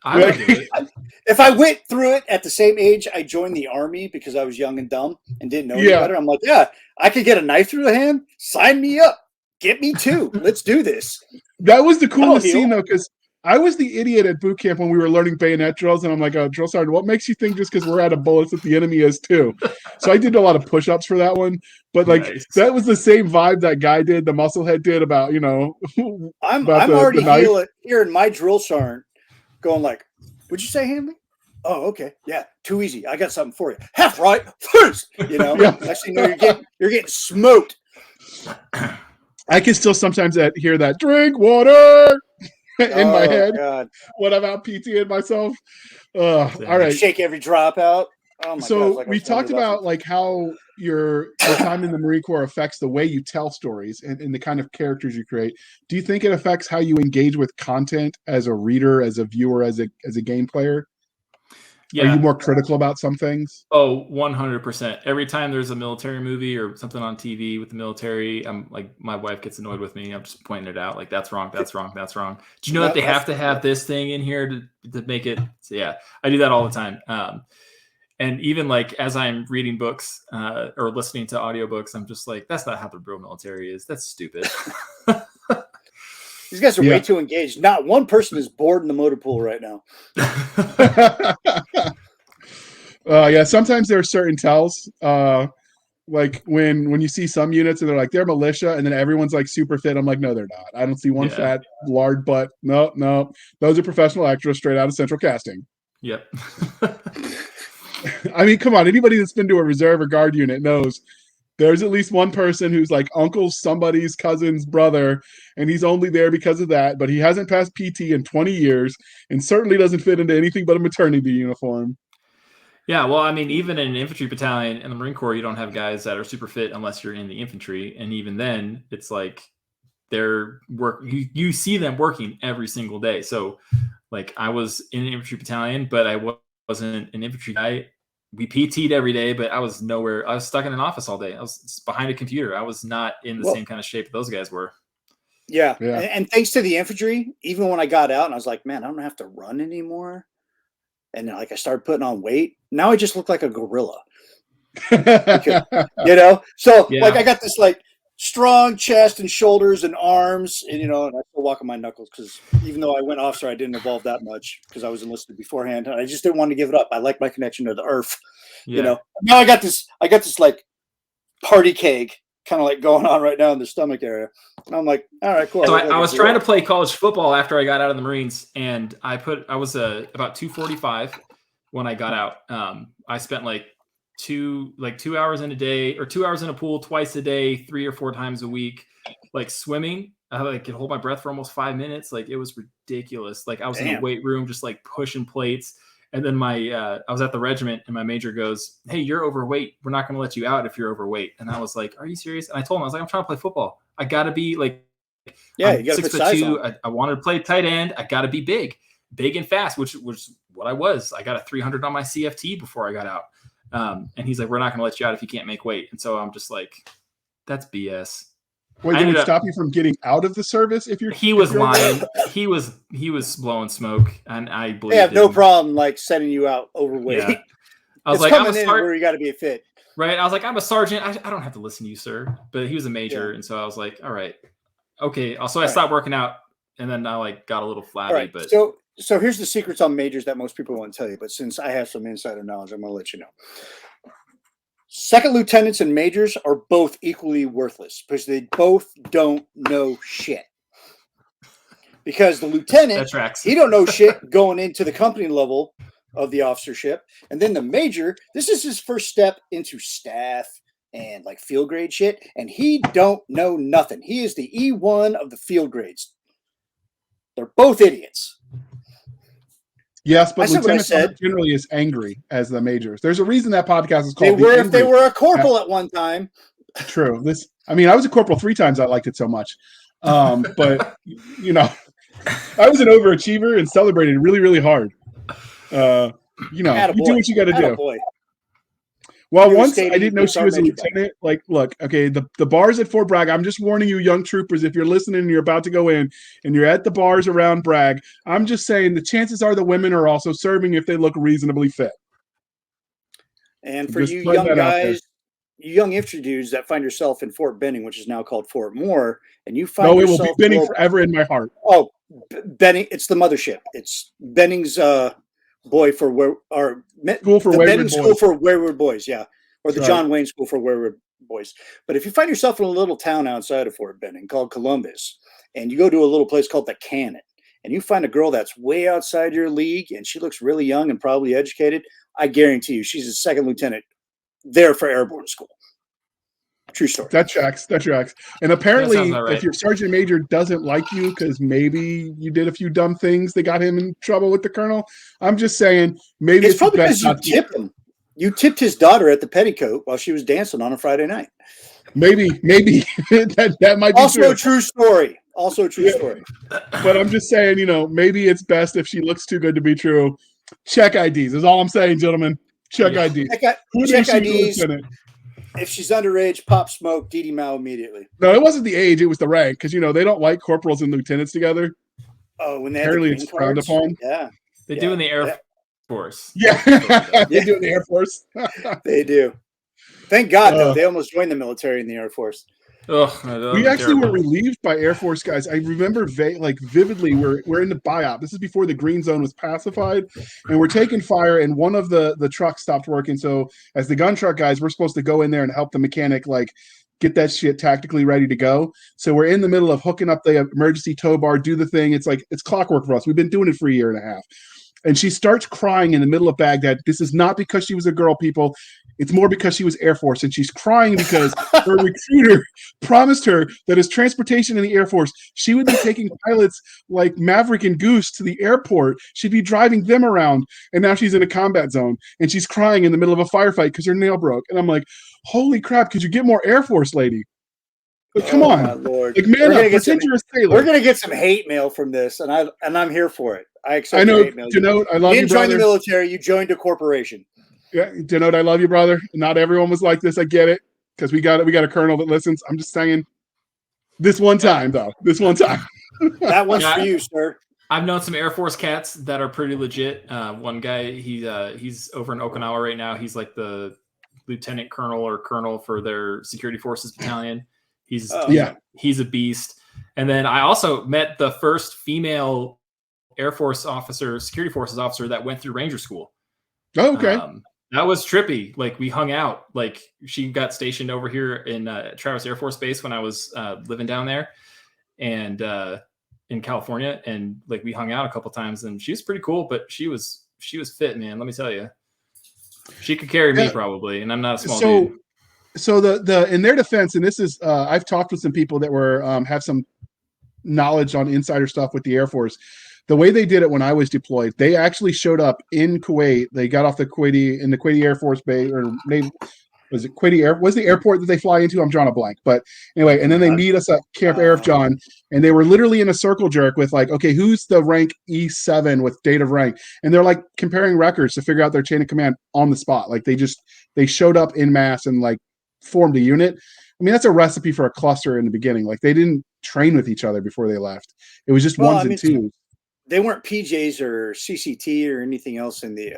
if I went through it at the same age I joined the army because I was young and dumb and didn't know any better. I'm like, yeah, I could get a knife through the hand. Sign me up. Get me too. Let's do this.
That was the coolest scene though, because I was the idiot at boot camp when we were learning bayonet drills, and I'm like, oh, drill sergeant, what makes you think just because we're out of bullets that the enemy is too? So I did a lot of push-ups for that one, but like that was the same vibe that guy did, the musclehead did about, you know.
I'm already hearing my drill sergeant going like, "Would you say Handley? Oh, okay, yeah, too easy. I got something for you. Half right, first. You know, next thing you know, you're getting smoked."
I can still sometimes hear that drink water in my head.
God.
When I'm out PTing myself. All right.
Shake every drop out. Oh my
so
God,
we talked about like how your time in the Marine Corps affects the way you tell stories and the kind of characters you create. Do you think it affects how you engage with content as a reader, as a viewer, as a game player? Yeah. Are you more critical about some things?
Oh, 100%. Every time there's a military movie or something on TV with the military, I'm like, my wife gets annoyed with me. I'm just pointing it out. Like, that's wrong. That's wrong. That's wrong. Do you know that they have to have this thing in here to make it? So, yeah, I do that all the time. And even like as I'm reading books or listening to audiobooks, I'm just like, that's not how the real military is. That's stupid.
These guys are way too engaged. Not one person is bored in the motor pool right now.
Yeah, sometimes there are certain tells. Like when you see some units and they're like, they're militia, and then everyone's like super fit. I'm like, no, they're not. I don't see one fat, lard butt. No. Those are professional extras straight out of Central Casting.
Yep.
I mean, come on. Anybody that's been to a reserve or guard unit knows there's at least one person who's like uncle somebody's cousin's brother, and he's only there because of that, but he hasn't passed PT in 20 years and certainly doesn't fit into anything but a maternity uniform.
Yeah, well, I mean, even in an infantry battalion in the Marine Corps, you don't have guys that are super fit unless you're in the infantry. And even then, it's like you see them working every single day. So like I was in an infantry battalion, but I wasn't an infantry guy. We PT'd every day, but I was nowhere. I was stuck in an office all day. I was behind a computer. I was not in the same kind of shape those guys were.
Yeah. And thanks to the infantry, even when I got out and I was like, man, I don't have to run anymore. And like I started putting on weight. Now I just look like a gorilla. Because, you know? So like I got this like strong chest and shoulders and arms, and you know, and I still walk on my knuckles because even though I went officer, I didn't evolve that much because I was enlisted beforehand. And I just didn't want to give it up. I like my connection to the earth. You know. Now I got this like party cake kind of like going on right now in the stomach area. And I'm like, all right, cool.
So I was trying to play college football after I got out of the Marines, and I was about 245 when I got out. I spent like 2 hours in a day, or 2 hours in a pool twice a day, 3 or 4 times a week, like swimming. I could hold my breath for almost 5 minutes. Like it was ridiculous. Like I was in a weight room, just like pushing plates. And then I was at the regiment, and my major goes, "Hey, you're overweight. We're not going to let you out if you're overweight." And I was like, "Are you serious?" And I told him, I was like, "I'm trying to play football. I got to be like,
yeah,
I'm
you got to
6'2". I wanted to play tight end. I got to be big and fast, which was what I was. I got a 300 on my CFT before I got out. And he's like, "We're not going to let you out if you can't make weight." And so I'm just like, that's BS.
Wait, did it stop you from getting out of the service?
He was lying. He was blowing smoke, and I believe.
They have no problem like sending you out overweight.
Yeah. I was
it's
like,
coming in where you got to be fit.
Right. I was like, "I'm a sergeant. I don't have to listen to you, sir." But he was a major, and so I was like, "All right, okay." So I stopped working out, and then I like got a little flabby.
Right.
But
so here's the secrets on majors that most people won't tell you. But since I have some insider knowledge, I'm going to let you know. Second lieutenants and majors are both equally worthless because they both don't know shit. Because the lieutenant, he don't know shit going into the company level of the officership. And then the major, this is his first step into staff and like field grade shit. And he don't know nothing. He is the E1 of the field grades. They're both idiots.
Yes, but lieutenants aren't generally as angry as the majors. There's a reason that podcast is called.
If they were a corporal at one time.
True. I was a corporal 3 times. I liked it so much. But you know, I was an overachiever and celebrated really, really hard. You do what you got to do.
Boy.
Well, once I didn't know she was a lieutenant. Like, look, okay, the bars at Fort Bragg. I'm just warning you, young troopers, if you're listening and you're about to go in and you're at the bars around Bragg, I'm just saying the chances are the women are also serving if they look reasonably fit.
And for you young guys, you young infantry dudes that find yourself in Fort Benning, which is now called Fort Moore, and you find yourself...
No, it will be Benning forever in my heart.
Oh, Benning, it's the mothership. It's Benning's... School for Wayward Boys, yeah, or the John Wayne School for Wayward Boys. But if you find yourself in a little town outside of Fort Benning called Columbus, and you go to a little place called the Cannon, and you find a girl that's way outside your league, and she looks really young and probably educated, I guarantee you, she's a second lieutenant there for airborne school. True story.
That tracks. And apparently, if your sergeant major doesn't like you because maybe you did a few dumb things that got him in trouble with the colonel, I'm just saying maybe
it's probably because you tipped him. You tipped his daughter at the petticoat while she was dancing on a Friday night.
Maybe that might be
also a true story.
But I'm just saying, maybe it's best if she looks too good to be true. Check IDs is all I'm saying, gentlemen. Check IDs.
Check IDs. If she's underage, pop smoke, Dee Dee Mao immediately.
No, it wasn't the age; it was the rank. Because they don't like corporals and lieutenants together.
Oh, when they
apparently it's frowned upon.
Yeah,
they do in the Air Force.
Yeah, they do in the Air Force.
They do. Thank God, though, they almost joined the military in the Air Force.
We actually were relieved by Air Force guys. I remember vividly. We're in the BIOP. This is before the green zone was pacified, and we're taking fire. And one of the trucks stopped working. So as the gun truck guys, we're supposed to go in there and help the mechanic get that shit tactically ready to go. So we're in the middle of hooking up the emergency tow bar, do the thing. It's it's clockwork for us. We've been doing it for a year and a half. And she starts crying in the middle of Baghdad. This is not because she was a girl, people. It's more because she was Air Force. And she's crying because her recruiter promised her that as transportation in the Air Force, she would be taking pilots like Maverick and Goose to the airport. She'd be driving them around. And now she's in a combat zone. And she's crying in the middle of a firefight because her nail broke. And I'm like, holy crap, could you get more Air Force, lady? But come on.
My Lord.
Man up, pretend you're a sailor.
We're going to get some hate mail from this. And I'm here for it. I
know,
hate mail.
Denote, I love you, brother.
You didn't join the military. You joined a corporation.
Yeah, Denote, I love you, brother. Not everyone was like this. I get it. Because we got a colonel that listens. I'm just saying this one time, though. This one time.
That one's for you, sir.
I've known some Air Force cats that are pretty legit. One guy, he's over in Okinawa right now. He's like the lieutenant colonel for their security forces battalion. He's a beast. And then I also met the first female Air Force officer, security forces officer that went through Ranger School.
Oh, okay.
That was trippy. We hung out. She got stationed over here in Travis Air Force Base when I was living down there, and in California, and we hung out a couple times. And she was pretty cool, but she was she was fit, man. Let me tell you, she could carry me probably, and I'm not a small dude.
So the in their defense, and this is I've talked with some people that were have some knowledge on insider stuff with the Air Force. The way they did it when I was deployed, they actually showed up in Kuwait. They got off the Kuwaiti Air Force Base, or maybe was it Kuwaiti Air? Was the airport that they fly into? I'm drawing a blank, but anyway. And then they meet us at Camp Arif John, and they were literally in a circle jerk with like, okay, who's the rank E7 with date of rank? And they're like comparing records to figure out their chain of command on the spot. Like they showed up in mass and like formed a unit. I mean, that's a recipe for a cluster in the beginning. Like they didn't train with each other before they left. It was just ones and twos.
They weren't PJs or CCT or anything else in the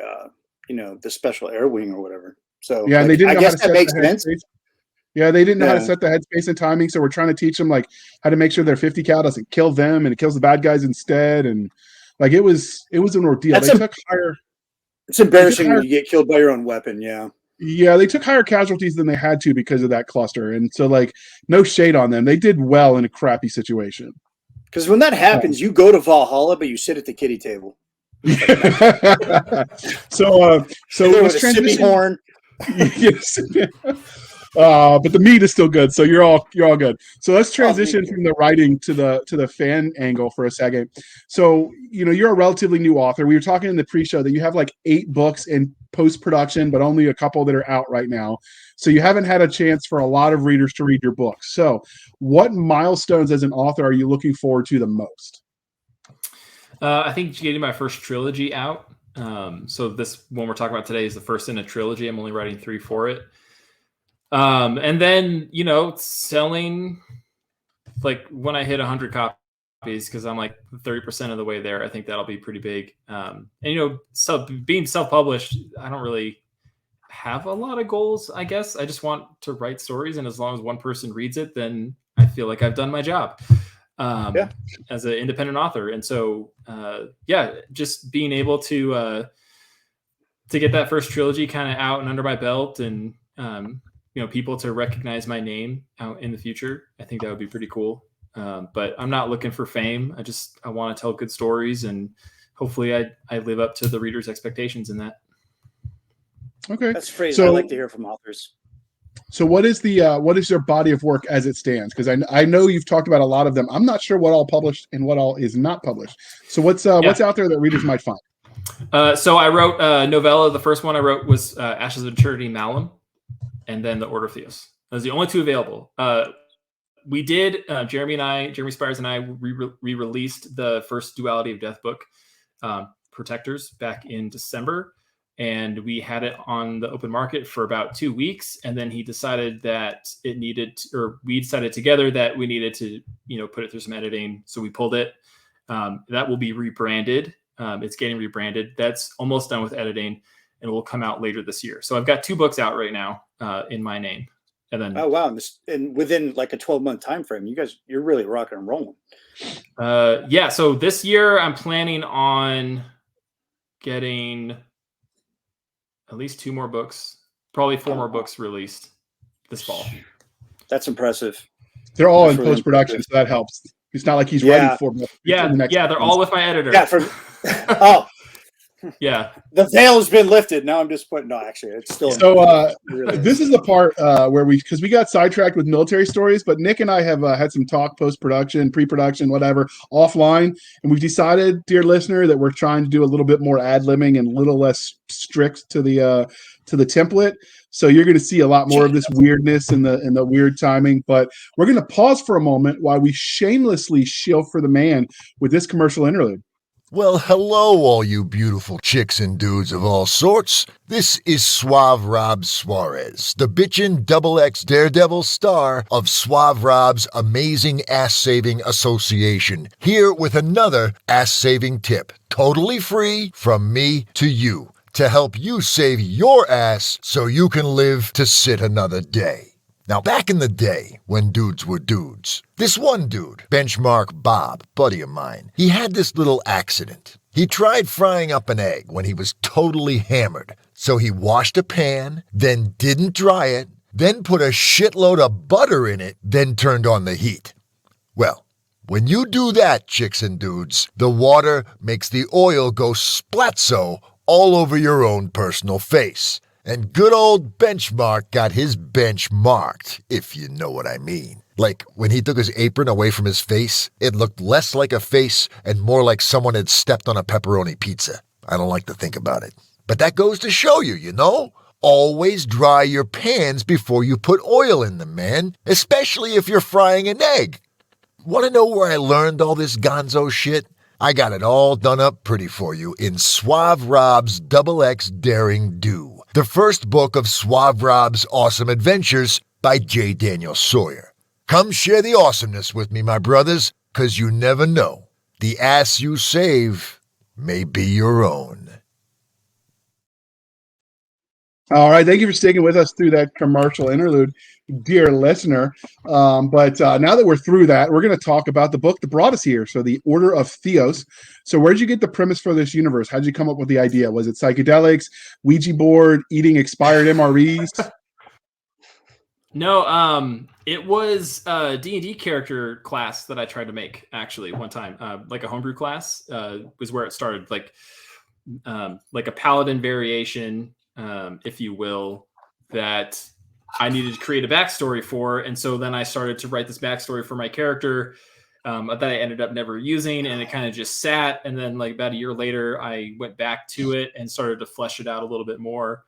the special air wing or whatever. So
yeah, and they didn't know how to set
makes sense.
Yeah, they didn't know how to set the headspace and timing. So we're trying to teach them like how to make sure their 50 cal doesn't kill them and it kills the bad guys instead. And like it was an ordeal.
It's embarrassing when you get killed by your own weapon. Yeah.
Yeah, they took higher casualties than they had to because of that cluster. And so like no shade on them. They did well in a crappy situation.
Because when that happens, you go to Valhalla, but you sit at the kiddie table.
So let's transition.
Horn.
Yes. But the meat is still good, so you're all good. So let's transition from the writing to the fan angle for a second. So you're a relatively new author. We were talking in the pre-show that you have like 8 books in post-production, but only a couple that are out right now. So you haven't had a chance for a lot of readers to read your books. So what milestones as an author are you looking forward to the most?
I think getting my first trilogy out. So this one we're talking about today is the first in a trilogy. I'm only writing 3 for it. And then, selling like when I hit 100 copies, because I'm like 30% of the way there, I think that'll be pretty big. And, so being self-published, I don't really have a lot of goals, I guess. I just want to write stories. And as long as one person reads it, then I feel like I've done my job as an independent author. And so, just being able to get that first trilogy kind of out and under my belt and, people to recognize my name out in the future. I think that would be pretty cool. But I'm not looking for fame. I want to tell good stories, and hopefully I live up to the reader's expectations in that.
Okay.
That's a phrase I like to hear from authors.
So what is your body of work as it stands? Because I know you've talked about a lot of them. I'm not sure what all published and what all is not published. So what's out there that readers might find?
So I wrote a novella. The first one I wrote was Ashes of Eternity Malum, and then The Order of Theos. Those are the only 2 available. We did, Jeremy Spires and I re-released the first Duality of Death book, Protectors, back in December. And we had it on the open market for about 2 weeks. And then he decided that we decided together that we needed to, put it through some editing. So we pulled it. That will be rebranded. It's getting rebranded. That's almost done with editing, and it will come out later this year. So I've got 2 books out right now in my name. And then,
oh wow! And within like a 12-month time frame, you're really rocking and rolling.
So this year I'm planning on getting at least 2 more books, probably 4 more books released this fall.
That's impressive.
They're all in post-production, so that helps. It's not like he's writing 4 books.
They're all with my editor.
Yeah, yeah. The veil has been lifted. Now I'm disappointed. No, actually, it's still.
So this is the part where because we got sidetracked with military stories, but Nick and I have had some talk post-production, pre-production, whatever, offline, and we've decided, dear listener, that we're trying to do a little bit more ad-libbing and a little less strict to the template. So you're going to see a lot more of this weirdness and the weird timing. But we're going to pause for a moment while we shamelessly shill for the man with this commercial interlude.
Well, hello, all you beautiful chicks and dudes of all sorts. This is Suave Rob Suarez, the bitchin' XX Daredevil star of Suave Rob's Amazing Ass-Saving Association, here with another ass-saving tip, totally free from me to you, to help you save your ass so you can live to sit another day. Now, back in the day, when dudes were dudes, this one dude, Benchmark Bob, buddy of mine, he had this little accident. He tried frying up an egg when he was totally hammered. So he washed a pan, then didn't dry it, then put a shitload of butter in it, then turned on the heat. Well, when you do that, chicks and dudes, the water makes the oil go splatzo all over your own personal face. And good old Benchmark got his bench marked, if you know what I mean. Like, when he took his apron away from his face, it looked less like a face and more like someone had stepped on a pepperoni pizza. I don't like to think about it. But that goes to show you, you know? Always dry your pans before you put oil in them, man. Especially if you're frying an egg. Want to know where I learned all this gonzo shit? I got it all done up pretty for you in Suave Rob's XX Daring Do, the first book of Suave Rob's Awesome Adventures by J. Daniel Sawyer. Come share the awesomeness with me, my brothers, 'cause you never know. The ass you save may be your own.
All right. Thank you for sticking with us through that commercial interlude, dear listener. But now that we're through that, we're going to talk about the book that brought us here. So, The Order of Theos. So, where did you get the premise for this universe? How did you come up with the idea? Was it psychedelics, Ouija board, eating expired MREs?
No, it was a D&D character class that I tried to make actually one time, like a homebrew class was where it started, like a paladin variation, if you will, that I needed to create a backstory for. And so then I started to write this backstory for my character that I ended up never using, and it kind of just sat. And then like about a year later, I went back to it and started to flesh it out a little bit more.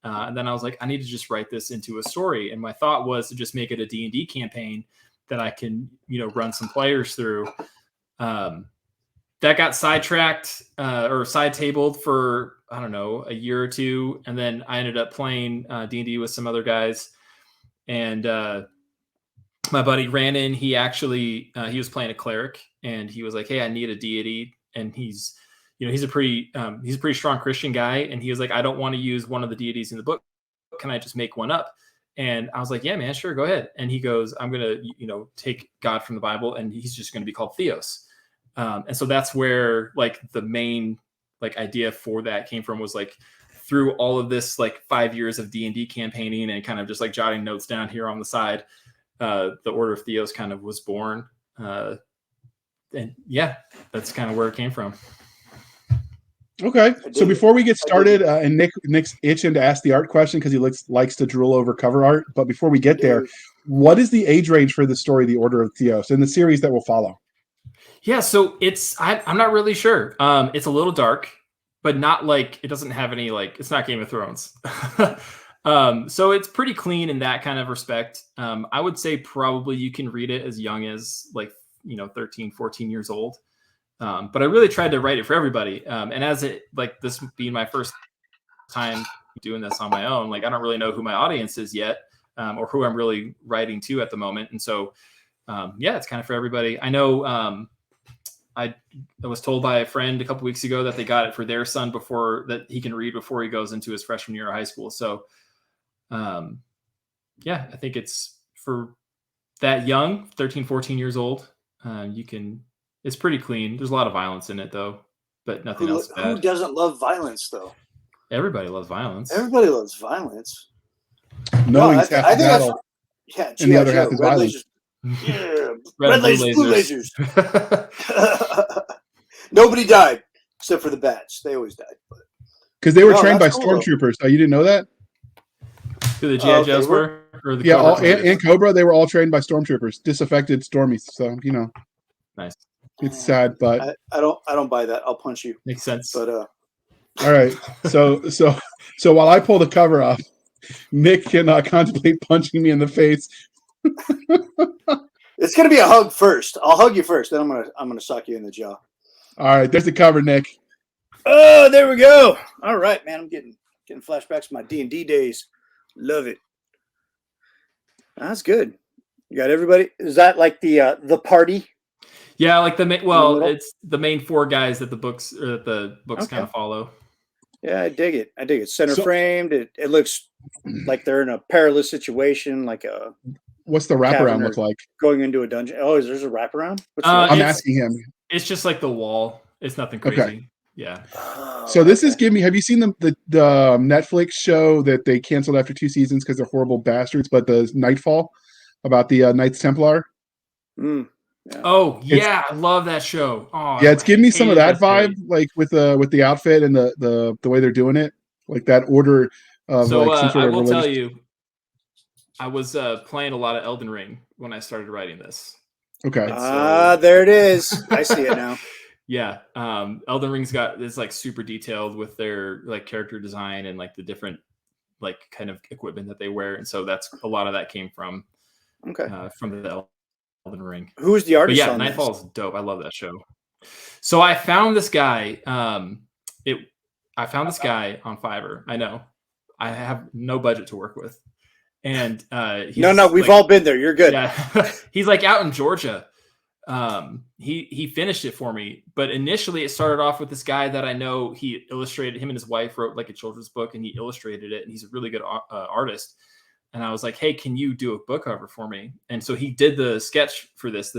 And then I was like, I need to just write this into a story. And my thought was to just make it a D&D campaign that I can, run some players through. That got sidetracked or side tabled for, I don't know, a year or two. And then I ended up playing D&D with some other guys. And my buddy ran in. He actually, he was playing a cleric, and he was like, hey, I need a deity. And he's a pretty strong Christian guy. And he was like, I don't want to use one of the deities in the book. Can I just make one up? And I was like, yeah, man, sure. Go ahead. And he goes, I'm going to, take God from the Bible, and he's just going to be called Theos. And so that's where like the main like idea for that came from, was like through all of this, like 5 years of D&D campaigning and kind of just like jotting notes down here on the side, the Order of Theos kind of was born. And yeah, that's kind of where it came from.
Okay, so before we get started, and Nick's itching to ask the art question because he likes to drool over cover art. But before we get there, what is the age range for the story, The Order of Theos, and the series that will follow?
Yeah, so I'm not really sure. It's a little dark, but not like, it doesn't have any like, it's not Game of Thrones. So it's pretty clean in that kind of respect. I would say probably you can read it as young as like 13, 14 years old. But I really tried to write it for everybody. And as it, like this being my first time doing this on my own, like I don't really know who my audience is yet, or who I'm really writing to at the moment. And so, yeah, it's kind of for everybody. I know I was told by a friend a couple weeks ago that they got it for their son before that he can read before he goes into his freshman year of high school. So, yeah, I think it's for that young, 13, 14 years old. It's pretty clean. There's a lot of violence in it, though, but nothing else bad.
Who doesn't love violence, though?
Everybody loves violence.
Everybody loves violence.
Knowing's half the battle.
Yeah,
and the other half is violence.
Yeah, red lasers, blue lasers. Nobody died except for the bats. They always died.
Because they were trained by stormtroopers. Oh, you didn't know that?
Who the G.I. Joes were? Or the
and Cobra, they were all trained by stormtroopers, disaffected Stormies. So,
nice.
It's sad, but
I don't buy that. I'll punch you.
Makes sense.
But
all right. So while I pull the cover off, Nick can contemplate punching me in the face.
It's gonna be a hug first. I'll hug you first, then I'm gonna sock you in the jaw.
All right, there's the cover, Nick.
Oh, there we go. All right, man. I'm getting flashbacks to my D&D days. Love it. That's good. You got everybody. Is that like the party?
Yeah, like it's the main four guys that the books kind of follow.
Yeah, I dig it. Center framed. It looks like they're in a perilous situation, like a.
What's the wraparound look like?
Going into a dungeon. Oh, is there a wraparound?
I'm asking him.
It's just like the wall. It's nothing crazy. Okay. Yeah.
So this is giving me. Have you seen the Netflix show that they canceled after 2 seasons because they're horrible bastards? But the Nightfall, about the Knights Templar.
Yeah, Yeah.
Oh yeah, I love that show. Oh
yeah, it's giving me some of that vibe,
series.
like with the outfit and the way they're doing it, like that order of
So
like some sort
I
of
will tell
religious.
you, I was playing a lot of Elden Ring when I started writing this.
Okay.
And so
There it is. I see it now.
yeah, Elden Ring's got it's like super detailed with their like character design and like the different like kind of equipment that they wear, and so that's a lot of that came from the Elden Ring.
Who's the
But
artist
yeah,
on this?
Nightfall's dope. I love that show. So I found this guy. I found this guy on Fiverr. I know. I have no budget to work with, and he's
No, we've
like,
all been there. You're good.
Yeah, he's like out in Georgia. He finished it for me, but initially it started off with this guy that I know. He illustrated, him and his wife wrote like a children's book, and he illustrated it, and he's a really good artist. And I was like, hey, can you do a book cover for me? And so he did the sketch for this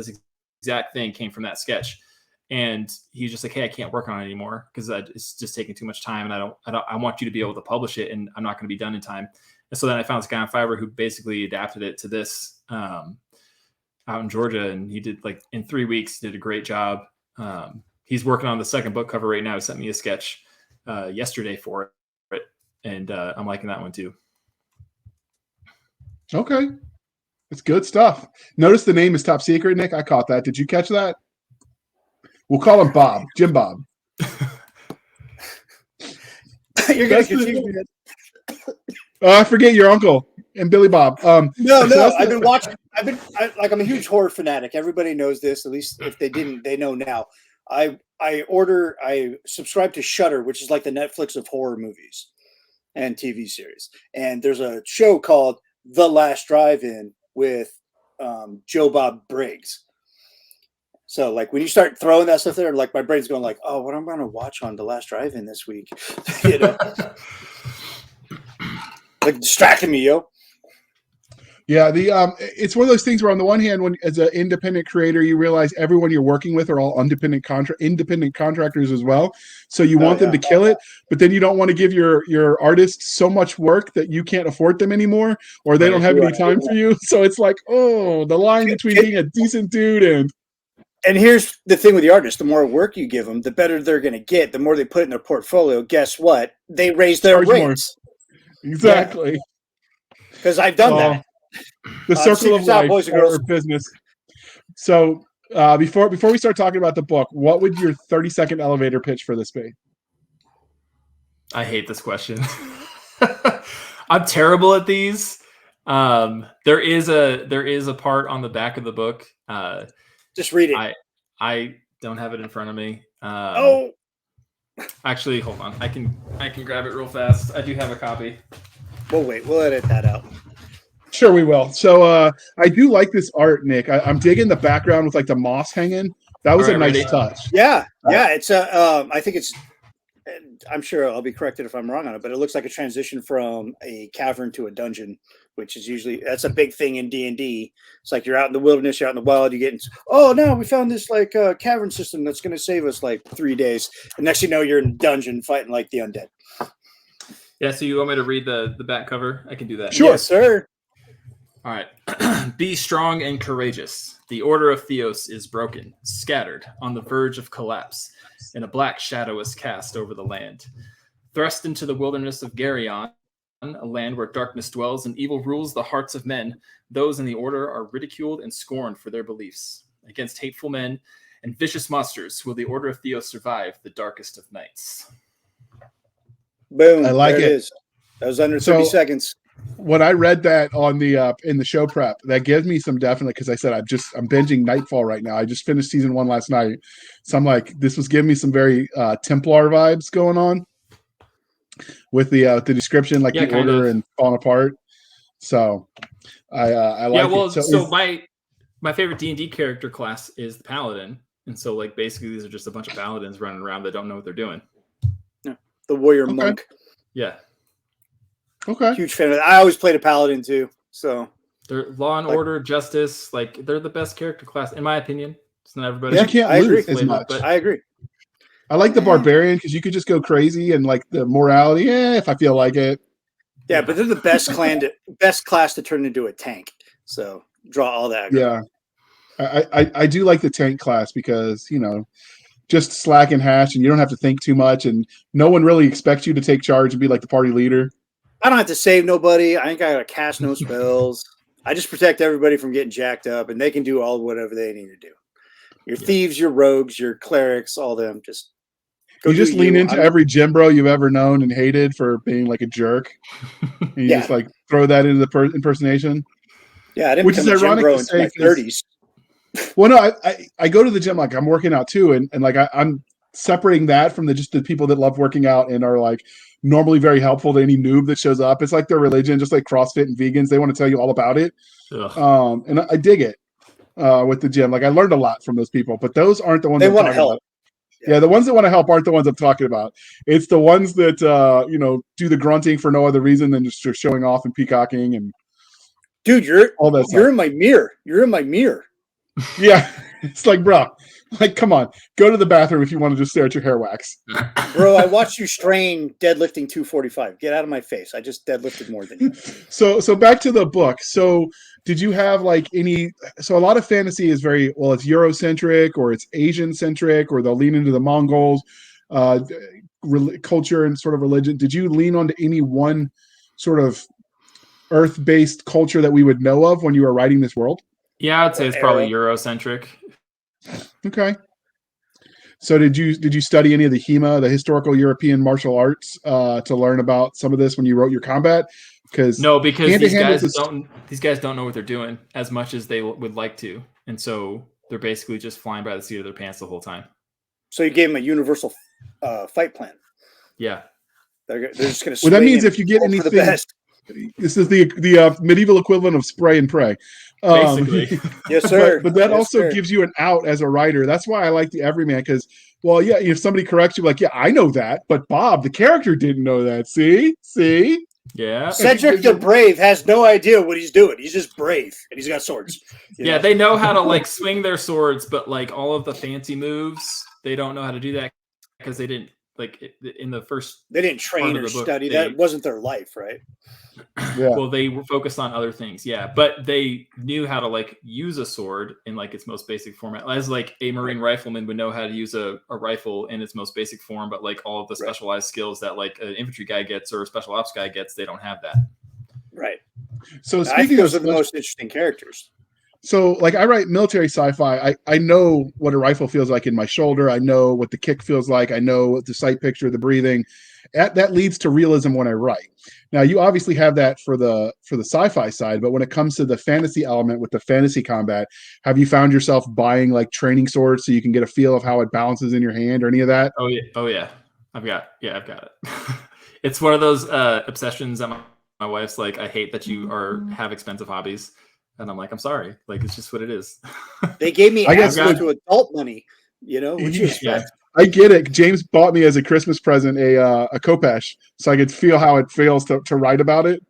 exact thing came from that sketch. And he's just like, hey, I can't work on it anymore because it's just taking too much time, and I want you to be able to publish it, and I'm not going to be done in time. And so then I found this guy on Fiverr who basically adapted it to this out in Georgia, and he did like in 3 weeks, did a great job. He's working on the second book cover right now. He sent me a sketch yesterday for it, and I'm liking that one too.
Okay, it's good stuff. Notice the name is top secret, Nick. I caught that. Did you catch that? We'll call him Bob, Jim Bob.
You're gonna confuse me.
I forget your uncle and Billy Bob.
No. I've been watching. I'm a huge horror fanatic. Everybody knows this. At least if they didn't, they know now. I subscribe to Shudder, which is like the Netflix of horror movies and TV series. And there's a show called The Last Drive-In with Joe Bob Briggs. So like when you start throwing that stuff there, like my brain's going like, oh, what am I going to watch on The Last Drive-In this week? You know, like distracting me, yo.
Yeah, it's one of those things where on the one hand, when as an independent creator, you realize everyone you're working with are all independent contractors as well. So you want them to kill it, but then you don't want to give your artists so much work that you can't afford them anymore, or they don't have any time for you. So it's like, oh, the line between being a decent dude
And here's the thing with the artist: the more work you give them, the better they're going to get. The more they put in their portfolio, guess what? They raise their rates.
Exactly.
Because I've done that.
The circle of life, boys and girls, or business. So before we start talking about the book, what would your 30-second elevator pitch for this be?
I hate this question. I'm terrible at these. There is a part on the back of the book.
Just read it.
I don't have it in front of me. Actually, hold on. I can grab it real fast. I do have a copy.
We'll wait. We'll edit that out.
Sure, we will. So I do like this art, Nick. I'm digging the background with like the moss hanging. That was a nice touch.
Yeah. It's I think it's. I'm sure I'll be corrected if I'm wrong on it, but it looks like a transition from a cavern to a dungeon, which is usually that's a big thing in D&D. It's like you're out in the wilderness, you're out in the wild, you get into, no, we found this like cavern system that's going to save us like 3 days, and next you know you're in a dungeon fighting like the undead.
Yeah, so you want me to read the back cover? I can do that.
Sure, yes, sir.
All right. Be strong and courageous. The order of Theos is broken, scattered, on the verge of collapse, and a black shadow is cast over the land. Thrust into the wilderness of Garyon, a land where darkness dwells and evil rules the hearts of men, those in the order are ridiculed and scorned for their beliefs. Against hateful men and vicious monsters will the order of Theos survive the darkest of nights.
Boom.
I like it.
That was under 30 seconds.
When I read that on the in the show prep, that gives me some definite, because I said I'm binging Nightfall right now. I just finished season 1 last night, so I'm like, this was giving me some very Templar vibes going on with the description, like the order and falling apart. So I like it.
So my favorite D&D character class is the Paladin, and so like basically these are just a bunch of paladins running around that don't know what they're doing.
Yeah. The warrior monk.
Yeah.
Okay.
Huge fan of that. I always played a paladin too. So
they're law and order, justice, like they're the best character class in my opinion. It's not everybody.
You can't lose as much.
But I agree.
I like the barbarian because you could just go crazy, and like the morality, if I feel like it.
Yeah, but they're the best class to turn into a tank. So draw all that.
Yeah. I do like the tank class because, just slack and hash and you don't have to think too much and no one really expects you to take charge and be like the party leader.
I don't have to save nobody. I ain't got to cast no spells. I just protect everybody from getting jacked up and they can do all whatever they need to do. Your thieves, your rogues, your clerics, all them. Just
you just lean into every gym bro you've ever known and hated for being like a jerk. And you just like throw that into the impersonation.
Yeah, I didn't
which is ironic to say.
My 30s.
Well, no, I go to the gym like I'm working out too, and like I'm separating that from the people that love working out and are like normally very helpful to any noob that shows up. It's like their religion, just like CrossFit and vegans. They want to tell you all about it. And I dig it with the gym. Like I learned a lot from those people, but those aren't the ones
they want to help.
Yeah, the ones that want to help aren't the ones I'm talking about. It's the ones that do the grunting for no other reason than just showing off and peacocking and.
Dude, you're in my mirror. You're in my mirror.
Yeah, it's like, bro, like, come on, go to the bathroom if you want to just stare at your hair wax.
Bro, I watched you strain deadlifting 245. Get out of my face. I just deadlifted more than you.
So back to the book. So did you have like any? So a lot of fantasy is very it's Eurocentric or it's Asian centric, or they'll lean into the Mongols culture and sort of religion. Did you lean onto any one sort of Earth-based culture that we would know of when you were writing this world?
Yeah, I'd say it's probably Eurocentric.
Okay. So did you study any of the HEMA, the historical European martial arts, to learn about some of this when you wrote your combat? Because
these guys don't know what they're doing as much as they would like to, and so they're basically just flying by the seat of their pants the whole time.
So you gave them a universal fight plan.
Yeah,
they're just going to.
Well, that means if you get anything, this is the medieval equivalent of spray and pray.
Basically.
Yes, sir.
But that also gives you an out as a writer. That's why I like the everyman, because, if somebody corrects you, like, yeah, I know that, but Bob, the character, didn't know that. See?
Yeah.
Cedric the Brave has no idea what he's doing. He's just brave, and he's got swords.
Yeah, they know how to, like, swing their swords, but, like, all of the fancy moves, they don't know how to do that because they didn't, like, in the first...
They didn't train or study. That wasn't their life, right?
Yeah.
Well, they were focused on other things, yeah, but they knew how to like use a sword in like its most basic format, as like a Marine rifleman would know how to use a rifle in its most basic form, but like all of the specialized skills that like an infantry guy gets or a special ops guy gets, they don't have that.
Right.
So
I think those are the most interesting characters.
So like I write military sci-fi. I know what a rifle feels like in my shoulder. I know what the kick feels like. I know what the sight picture, the breathing. That leads to realism when I write. Now, you obviously have that for the sci-fi side, but when it comes to the fantasy element with the fantasy combat, have you found yourself buying like training swords so you can get a feel of how it balances in your hand or any of that?
Oh yeah. I've got it. It's one of those obsessions that my wife's like, I hate that you have expensive hobbies. And I'm like, I'm sorry. Like, it's just what it is.
They gave me access to adult money, would you expect?
Yeah. I get it. James bought me as a Christmas present a Kopesh, so I could feel how it feels to write about it.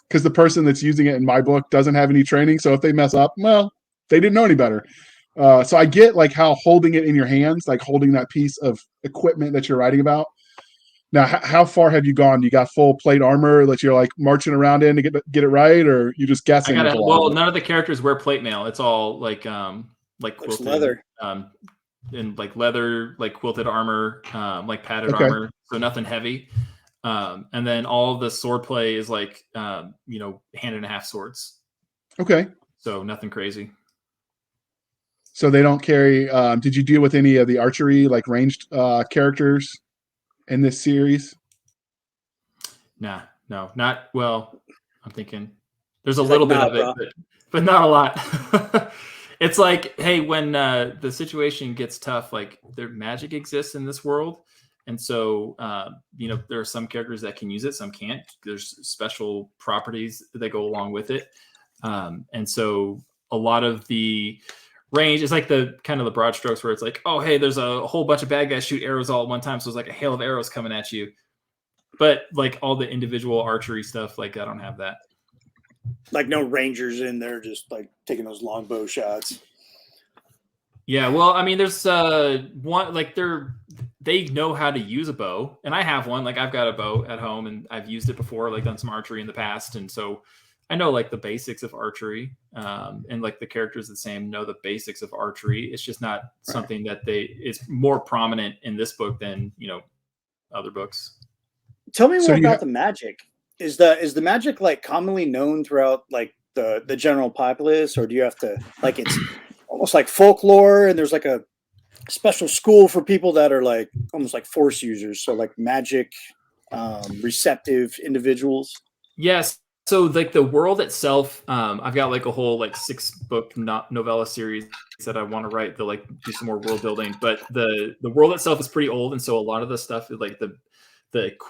Because the person that's using it in my book doesn't have any training, so if they mess up, well, they didn't know any better. So I get like how holding it in your hands, like holding that piece of equipment that you're writing about. Now, how far have you gone? You got full plate armor that you're like marching around in to get it right, or you just guessing?
None of the characters wear plate mail. It's all like quilted
leather.
In like leather, like quilted armor, like padded armor, so nothing heavy. And then all of the sword play is like hand and a half swords.
Okay.
So nothing crazy.
So they don't carry. Did you deal with any of the archery, like ranged characters in this series?
No, not well. I'm thinking there's a little bit of it, but not a lot. It's like, hey, when the situation gets tough, like their magic exists in this world. And so, there are some characters that can use it, some can't. There's special properties that go along with it. And so a lot of the range is like the kind of the broad strokes where it's like, oh, hey, there's a whole bunch of bad guys shoot arrows all at one time. So it's like a hail of arrows coming at you. But like all the individual archery stuff, like I don't have that.
Like no rangers in there, just like taking those longbow shots.
Yeah, well, I mean, there's one like they know how to use a bow, and I have one. Like I've got a bow at home, and I've used it before, like done some archery in the past, and so I know like the basics of archery, and like the characters the same know the basics of archery. It's just not something that is more prominent in this book than, you know, other books.
Tell me more about the magic. Is the magic like commonly known throughout like the general populace, or do you have to like it's almost like folklore and there's like a special school for people that are like almost like force users, so like magic receptive individuals?
Yes. So like the world itself, I've got like a whole like 6-book novella series that I want to write to like do some more world building, but the world itself is pretty old, and so a lot of the stuff is like the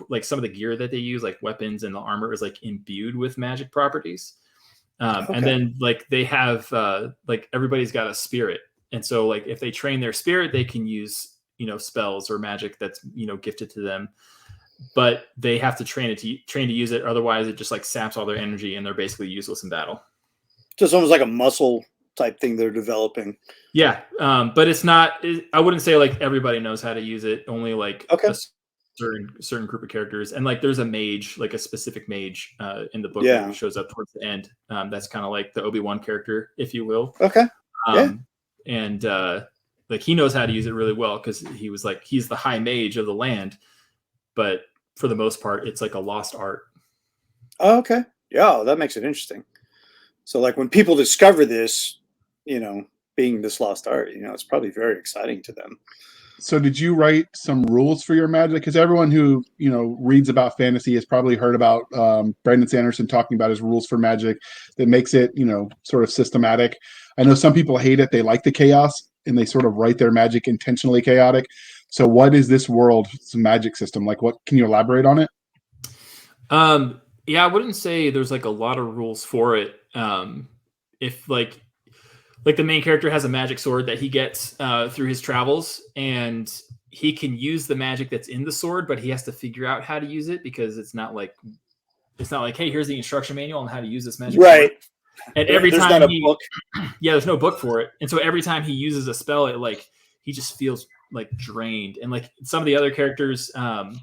like some of the gear that they use, like weapons and the armor, is like imbued with magic properties. And then like they have like everybody's got a spirit, and so like if they train their spirit, they can use, you know, spells or magic that's, you know, gifted to them. But they have to train to use it. Otherwise, it just like saps all their energy, and they're basically useless in battle.
So it's almost like a muscle type thing they're developing.
Yeah, but it's not. I wouldn't say like everybody knows how to use it. Only like a certain group of characters, and like there's a mage, like a specific mage in the book that shows up towards the end. That's kind of like the Obi-Wan character, if you will.
Okay.
And like he knows how to use it really well because he's the high mage of the land, but for the most part, it's like a lost art.
Oh, okay. Yeah, that makes it interesting. So like when people discover this, you know, being this lost art, you know, it's probably very exciting to them.
So did you write some rules for your magic? Because everyone who, you know, reads about fantasy has probably heard about Brandon Sanderson talking about his rules for magic that makes it, you know, sort of systematic. I know some people hate it. They like the chaos, and they sort of write their magic intentionally chaotic. So what is this world's magic system? Like, what can you elaborate on it?
Yeah, I wouldn't say there's like a lot of rules for it. If like the main character has a magic sword that he gets through his travels, and he can use the magic that's in the sword, but he has to figure out how to use it, because it's not like, hey, here's the instruction manual on how to use this magic sword. And every time there's no book for it. And so every time he uses a spell, it like he just feels like drained. And like some of the other characters, like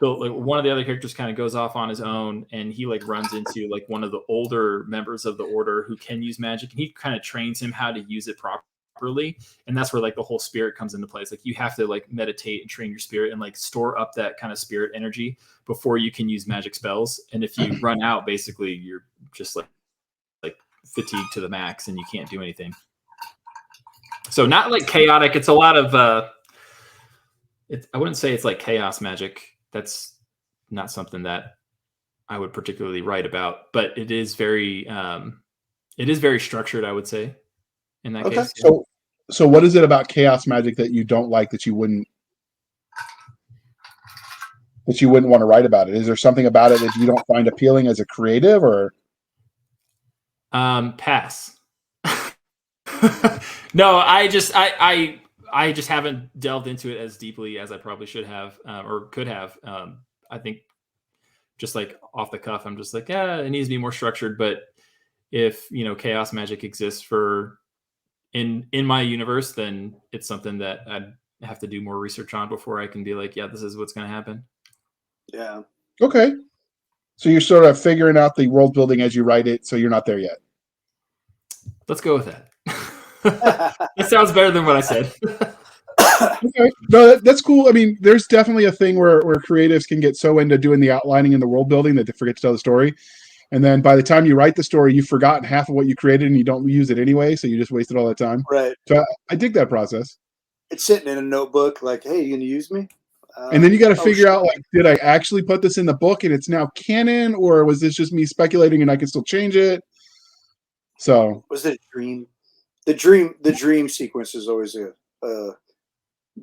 one of the other characters kind of goes off on his own, and he like runs into like one of the older members of the order who can use magic, and he kind of trains him how to use it properly. And that's where like the whole spirit comes into place. Like you have to like meditate and train your spirit and like store up that kind of spirit energy before you can use magic spells. And if you run out, basically you're just like fatigued to the max and you can't do anything. So not like chaotic. It's a lot of I wouldn't say it's like chaos magic. That's not something that I would particularly write about, but it is very structured, I would say, in that case.
So what is it about chaos magic that you don't like, that you wouldn't want to write about it? Is there something about it that you don't find appealing as a creative, or?
Pass. No, I just haven't delved into it as deeply as I probably should have, or could have. I think just like off the cuff, I'm just like, yeah, it needs to be more structured. But if, you know, chaos magic exists for in my universe, then it's something that I'd have to do more research on before I can be like, yeah, this is what's going to happen.
Yeah.
Okay. So you're sort of figuring out the world building as you write it, so you're not there yet.
Let's go with that. That sounds better than what I said.
Okay. No, that's cool. I mean, there's definitely a thing where creatives can get so into doing the outlining and the world building that they forget to tell the story. And then by the time you write the story, you've forgotten half of what you created and you don't use it anyway. So you just wasted all that time.
Right.
So I dig that process.
It's sitting in a notebook like, hey, you going to use me?
And then you got to figure out, like, did I actually put this in the book and it's now canon, or was this just me speculating and I can still change it? So
was it a dream? The dream sequence is always a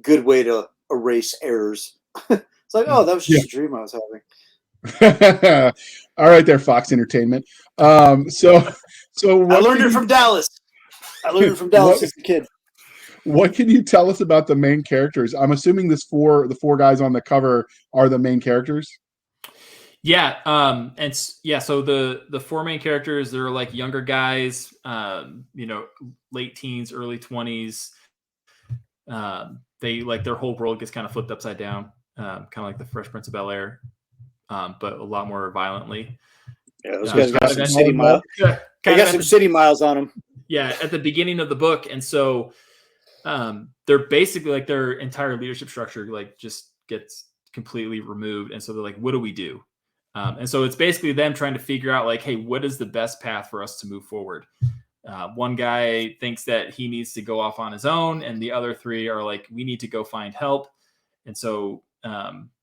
good way to erase errors. It's like, oh, that was just a dream I was having.
All right, there, Fox Entertainment. So
I learned it from Dallas. I learned it from Dallas as a kid.
What can you tell us about the main characters? I'm assuming the four guys on the cover are the main characters.
Yeah, so the four main characters, they're like younger guys, you know, late teens, early 20s. They like their whole world gets kind of flipped upside down, kind of like the Fresh Prince of Bel-Air, but a lot more violently.
Yeah, those guys got some city miles. They got some city miles on them.
Yeah, at the beginning of the book, and so they're basically like their entire leadership structure like just gets completely removed, and so they're like, what do we do? And so it's basically them trying to figure out like, hey, what is the best path for us to move forward? One guy thinks that he needs to go off on his own, and the other three are like, we need to go find help. And so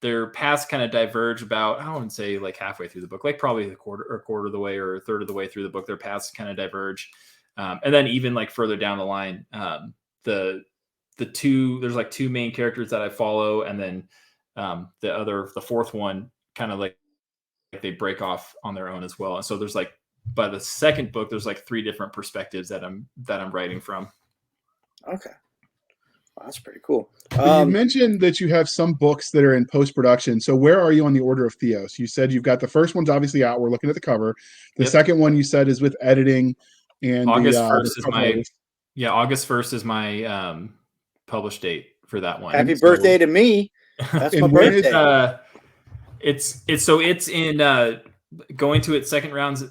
their paths kind of diverge about, I wouldn't say like halfway through the book, like probably a quarter of the way or a third of the way through the book, their paths kind of diverge. And then even like further down the line, there's like two main characters that I follow, and then the fourth one kind of like they break off on their own as well. And so there's like, by the second book, there's like three different perspectives that I'm writing from.
Okay. Well, that's pretty cool.
You mentioned that you have some books that are in post-production. So where are you on the order of Theos? You said you've got the first one's obviously out. We're looking at the cover. The second one you said is with editing, and
August 1st August 1st is my published date for that one.
Happy birthday to me. That's my birthday.
It's in going to its second round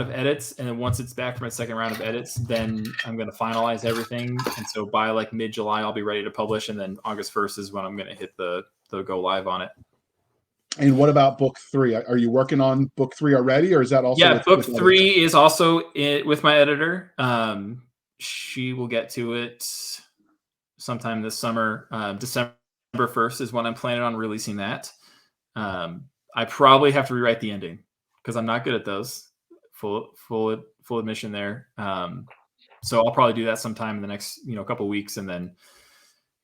of edits, and then once it's back from its second round of edits, then I'm going to finalize everything. And so by like mid-July, I'll be ready to publish, and then August 1st is when I'm going to hit the go live on it.
And what about book 3? Are you working on book 3 already, or is that also?
Yeah, book 3 is also with my editor. She will get to it sometime this summer. December 1st is when I'm planning on releasing that. I probably have to rewrite the ending because I'm not good at those. Full admission there. So I'll probably do that sometime in the next couple of weeks, and then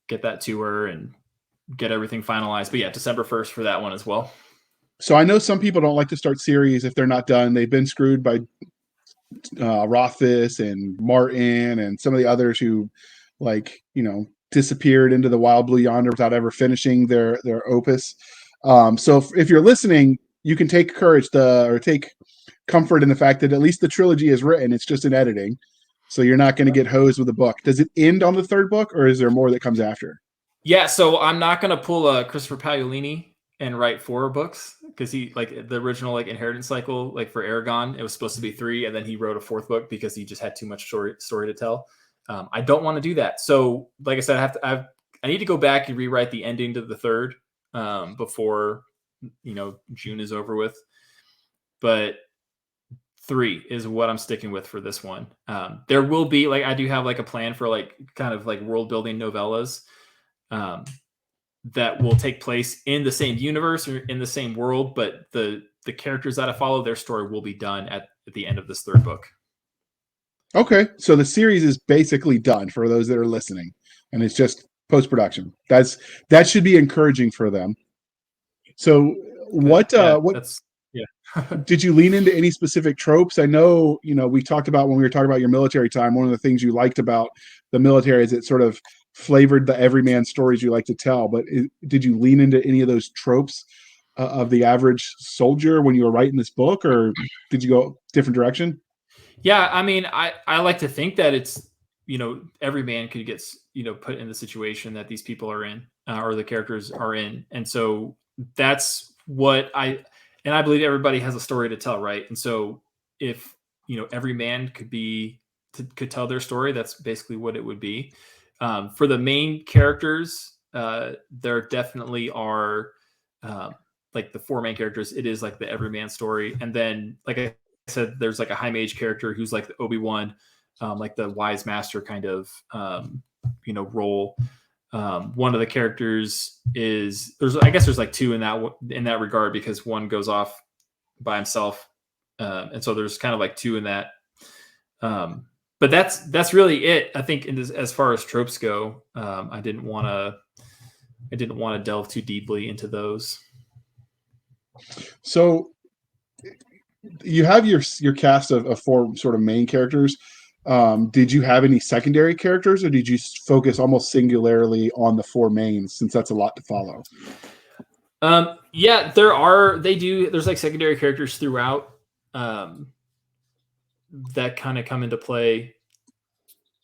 get that to her and get everything finalized. But yeah, December 1st for that one as well.
So I know some people don't like to start series if they're not done. They've been screwed by Rothfuss and Martin and some of the others who disappeared into the wild blue yonder without ever finishing their opus. So if you're listening, you can take take comfort in the fact that at least the trilogy is written. It's just in editing. So you're not going to get hosed with a book. Does it end on the third book, or is there more that comes after?
Yeah. So I'm not going to pull a Christopher Paolini and write 4 books, because he, like, the original inheritance cycle, like for Aragon, it was supposed to be 3, and then he wrote a 4th book because he just had too much story to tell. I don't want to do that. So like I said, I need to go back and rewrite the ending to the 3rd before June is over with. But 3 is what I'm sticking with for this one. There will be I do have a plan for kind of world building novellas that will take place in the same universe or in the same world, but the characters that I follow, their story will be done at the end of this 3rd book.
Okay, so the series is basically done for those that are listening, and it's just post-production. That should be encouraging for them. So what did you lean into any specific tropes? I know, we talked about when we were talking about your military time, one of the things you liked about the military is it sort of flavored the everyman stories you like to tell. But did you lean into any of those tropes of the average soldier when you were writing this book, or did you go different direction?
Yeah, I mean, I like to think that it's, every man could get, put in the situation that these people are in, or the characters are in. And so that's what I believe everybody has a story to tell, right? And so if, every man could tell their story, that's basically what it would be. For the main characters, there definitely are, the 4 main characters, it is the everyman story. And then, like I said, there's a high mage character who's the Obi-Wan, the wise master kind of, role. One of the characters is there's 2 in that regard, because one goes off by himself. And so there's kind of 2 in that. But that's really it. I think as far as tropes go, I didn't want to delve too deeply into those.
So you have your cast of 4 sort of main characters. Did you have any secondary characters, or did you focus almost singularly on the 4 mains, since that's a lot to follow?
Yeah, there's secondary characters throughout that kind of come into play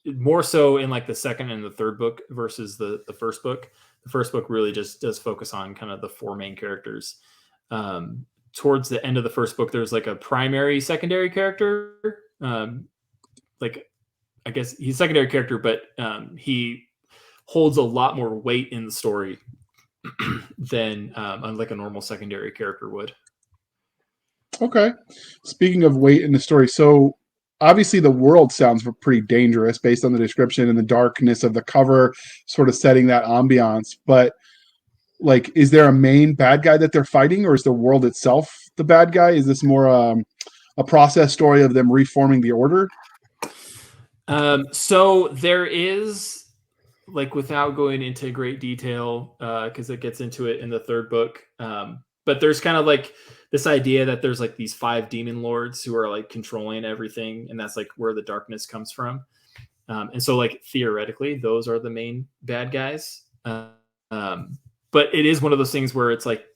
more so in the second and the 3rd book versus the first book. The first book really just does focus on kind of the 4 main characters. towards the end of the first book, there's like a primary secondary character. Like, I guess he's a secondary character, but he holds a lot more weight in the story than like a normal secondary character would.
Okay. Speaking of weight in the story, so obviously the world sounds pretty dangerous based on the description and the darkness of the cover, sort of setting that ambiance. But like, is there a main bad guy that they're fighting, or is the world itself the bad guy? Is this more a process story of them reforming the order?
So there is, like, without going into great detail, because it gets into it in the third book, but there's kind of like this idea that there's like these 5 demon lords who are like controlling everything, and that's like where the darkness comes from. And so, like, theoretically, those are the main bad guys. But it is one of those things where it's like,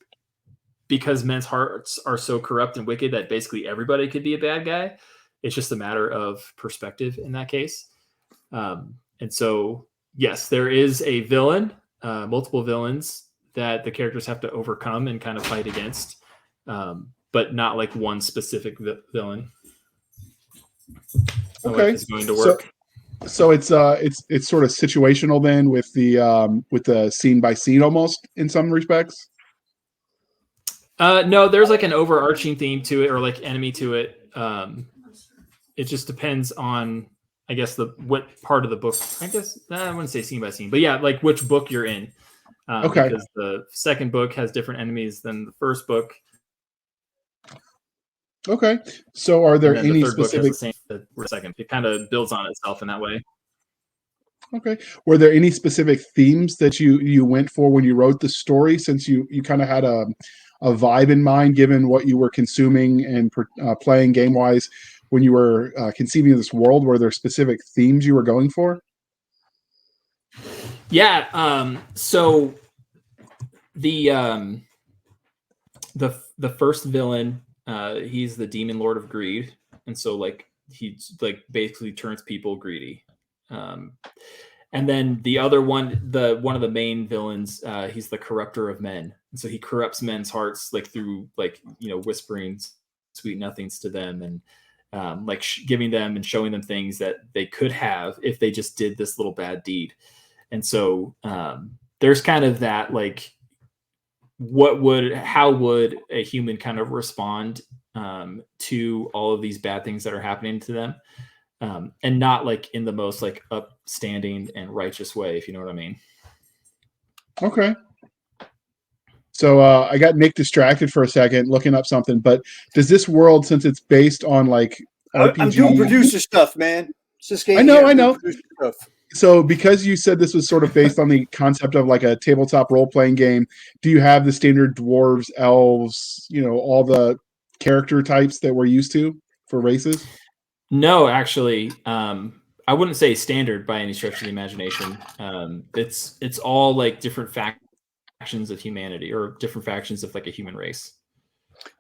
because men's hearts are so corrupt and wicked that basically everybody could be a bad guy. It's just a matter of perspective in that case. And so, yes, there is a villain, multiple villains that the characters have to overcome and kind of fight against, but not like one specific villain.
Okay,
is going to work.
So it's sort of situational then, with the scene by scene almost in some respects.
No, there's like an overarching theme to it, or like enemy to it. It just depends on, I guess, what part of the book. I guess I wouldn't say scene by scene, but yeah, like which book you're in. Okay. Because the second book has different enemies than the first book.
Okay. So are there any specific?
Second, it kind of builds on itself in that way.
Okay. Were there any specific themes that you went for when you wrote the story, since you kind of had a vibe in mind, given what you were consuming and playing game wise when you were conceiving of this world? Were there specific themes you were going for?
Yeah. So the first villain, he's the demon lord of greed, and so like he like basically turns people greedy. And then the other one, one of the main villains, he's the corrupter of men, and so he corrupts men's hearts like through like, you know, whispering sweet nothings to them, and like giving them and showing them things that they could have if they just did this little bad deed. And so there's kind of that, like, how would a human kind of respond to all of these bad things that are happening to them, and not like in the most like upstanding and righteous way, if you know what I mean.
Okay. So I got Nick distracted for a second looking up something, but does this world, since it's based on like RPG...
I'm doing producer stuff, man. Cisca,
I know. So because you said this was sort of based on the concept of like a tabletop role-playing game, do you have the standard dwarves, elves, you know, all the character types that we're used to for races?
No, actually, I wouldn't say standard by any stretch of the imagination. It's all like different factions of humanity, or different factions of like a human race.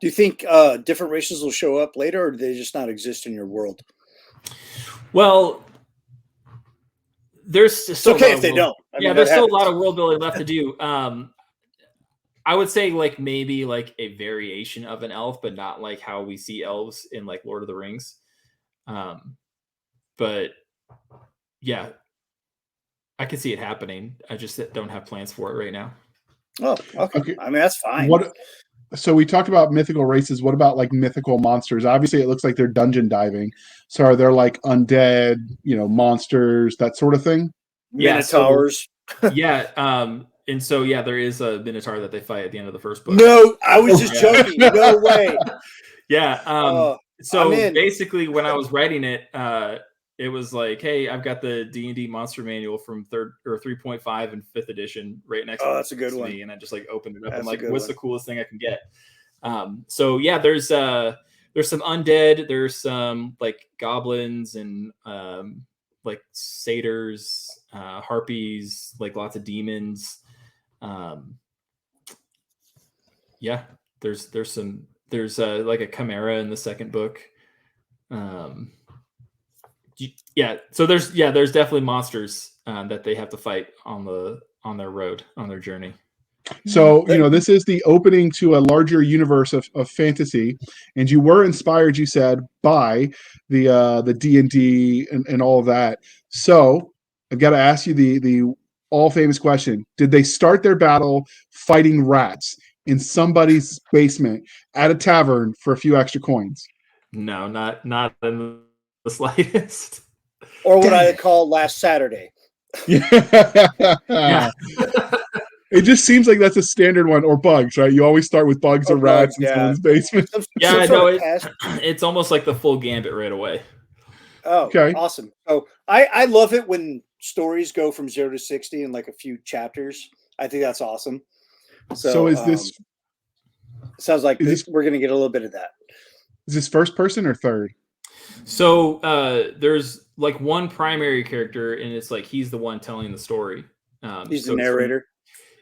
Do you think different races will show up later, or do they just not exist in your world?
Well, there's
it's okay if they don't.
There's still a lot of world building left to do. I would say like maybe like a variation of an elf, but not like how we see elves in like Lord of the Rings. But yeah, I can see it happening. I just don't have plans for it right now.
Oh, okay. I mean, that's fine.
So we talked about mythical races. What about like mythical monsters? Obviously, it looks like they're dungeon diving. So are there like undead, you know, monsters, that sort of thing?
Minotaurs.
And so yeah, there is a minotaur that they fight at the end of the first book.
No, I was just joking. No way.
Yeah. So basically, when I was writing it, it was like, hey, I've got the D&D monster manual from 3.5 and 5th edition right next
that's a good one.
me, and I just like opened it up. I'm like, what's the coolest thing I can get? So yeah, there's some undead, there's some like goblins and like satyrs, harpies, like lots of demons. Yeah, there's like a chimera in the second book. So there's definitely monsters that they have to fight on their road, on their journey.
So, this is the opening to a larger universe of fantasy, and you were inspired, you said, by the D&D and all of that. So, I've got to ask you the all famous question: did they start their battle fighting rats in somebody's basement at a tavern for a few extra coins?
No, not in the slightest.
Or what I call last Saturday.
Yeah. It just seems like that's a standard one, or bugs, right? You always start with bugs or rats in someone's basement.
It's almost like the full gambit right away.
Oh, okay. Awesome. So I love it when stories go from 0 to 60 in like a few chapters. I think that's awesome.
So is this...
Sounds like we're going to get a little bit of that.
Is this first person or third?
So there's like one primary character, and it's like he's the one telling the story.
He's the narrator.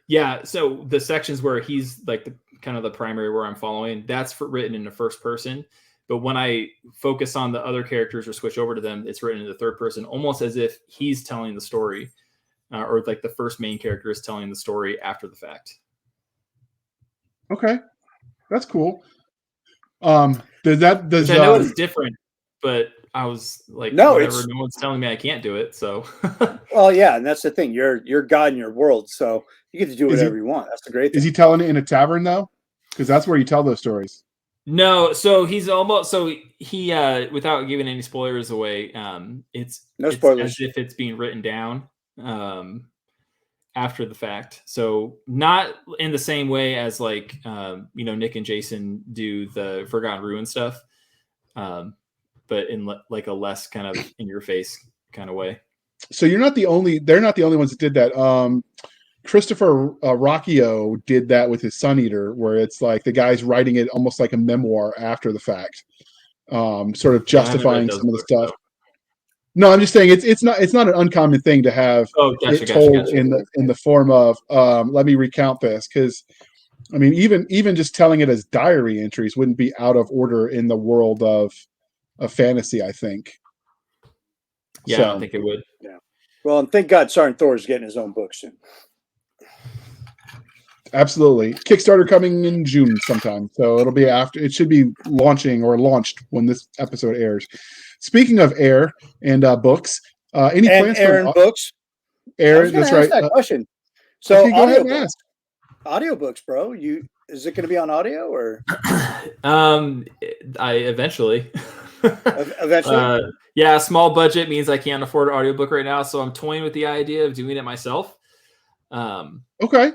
Yeah, so the sections where he's like the kind of the primary where I'm following, that's written in the first person. But when I focus on the other characters or switch over to them, it's written in the third person, almost as if he's telling the story, or like the first main character is telling the story after the fact.
Okay, that's cool. I know
it's different, but I was like, no one's telling me I can't do it. So,
well, yeah, and that's the thing. You're God in your world, so you get to do whatever you want. That's the great thing.
Is he telling it in a tavern though? Because that's where you tell those stories.
No, so he without giving any spoilers away, it's as if it's being written down after the fact. So not in the same way as like Nick and Jason do the Forgotten Ruin stuff, but in like a less kind of in your face kind of way.
So they're not the only ones that did that. Christopher Rocchio did that with his Sun Eater, where it's like the guy's writing it almost like a memoir after the fact, sort of justifying some of the stuff. Though. No, I'm just saying it's not an uncommon thing to have it told in the form of let me recount this, because I mean even just telling it as diary entries wouldn't be out of order in the world of fantasy, I think.
Yeah, so, I don't think it would.
Yeah. Well, and thank God Sergeant Thor is getting his own book soon.
Absolutely. Kickstarter coming in June sometime. So it'll be it should be launched when this episode airs. Speaking of air and books, any plans for
books?
Air, that's right.
That question. So
okay, go ahead and ask.
Audiobooks, bro. Is it going to be on audio or?
I eventually.
Eventually.
Yeah, small budget means I can't afford an audiobook right now, so I'm toying with the idea of doing it myself.
Okay.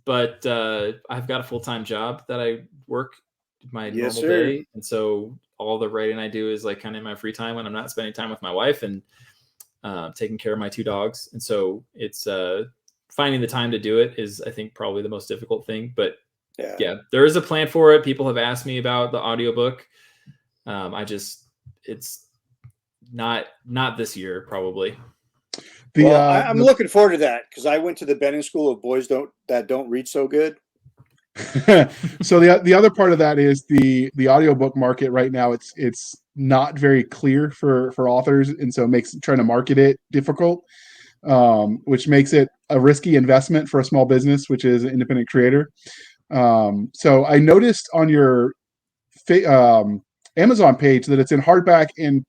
But I've got a full-time job that I work my normal day, and so all the writing I do is like kind of in my free time when I'm not spending time with my wife and taking care of my 2 dogs. And so it's finding the time to do it is, I think, probably the most difficult thing. But yeah, there is a plan for it. People have asked me about the audiobook. It's not this year, probably.
I'm looking forward to that because I went to the Bennett School of Boys that don't read so good.
So the other part of that is the audiobook market right now. It's not very clear for authors, and so it makes trying to market it difficult, which makes it a risky investment for a small business, which is an independent creator. So I noticed on your Amazon page that it's in hardback and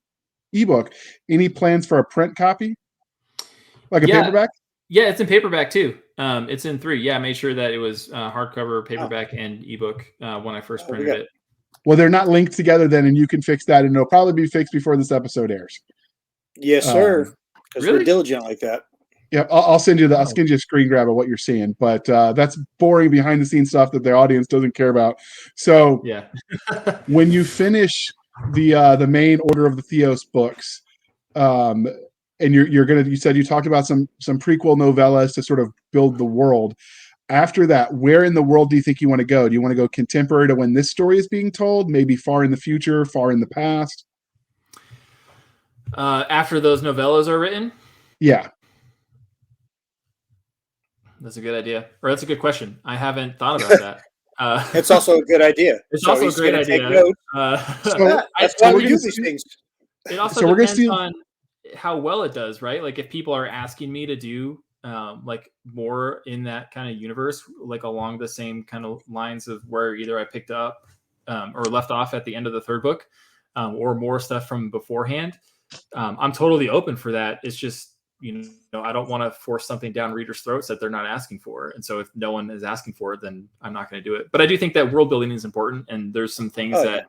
ebook. Any plans for a print copy? Like a paperback?
Yeah, it's in paperback too. It's in 3. Yeah, I made sure that it was hardcover, paperback, and ebook when I first printed it.
Well, they're not linked together then, and you can fix that, and it'll probably be fixed before this episode airs.
Yes, sir. Because we're diligent like that.
Yeah, I'll send you I'll send you a screen grab of what you're seeing, but that's boring behind the scenes stuff that the audience doesn't care about. So
yeah,
when you finish the main Order of the Theos books, and you said you talked about some prequel novellas to sort of build the world. After that, where in the world do you think you want to go? Do you want to go contemporary to when this story is being told? Maybe far in the future, far in the past?
After those novellas are written?
Yeah.
That's a good idea. Or that's a good question. I haven't thought about that.
It's also a good idea.
It's also a great idea.
That's why we do these things.
It also depends on how well it does, right? Like if people are asking me to do like more in that kind of universe, like along the same kind of lines of where either I picked up or left off at the end of the third book, or more stuff from beforehand, I'm totally open for that. It's just, I don't want to force something down readers' throats that they're not asking for. And so if no one is asking for it, then I'm not going to do it. But I do think that world building is important. And there's some things that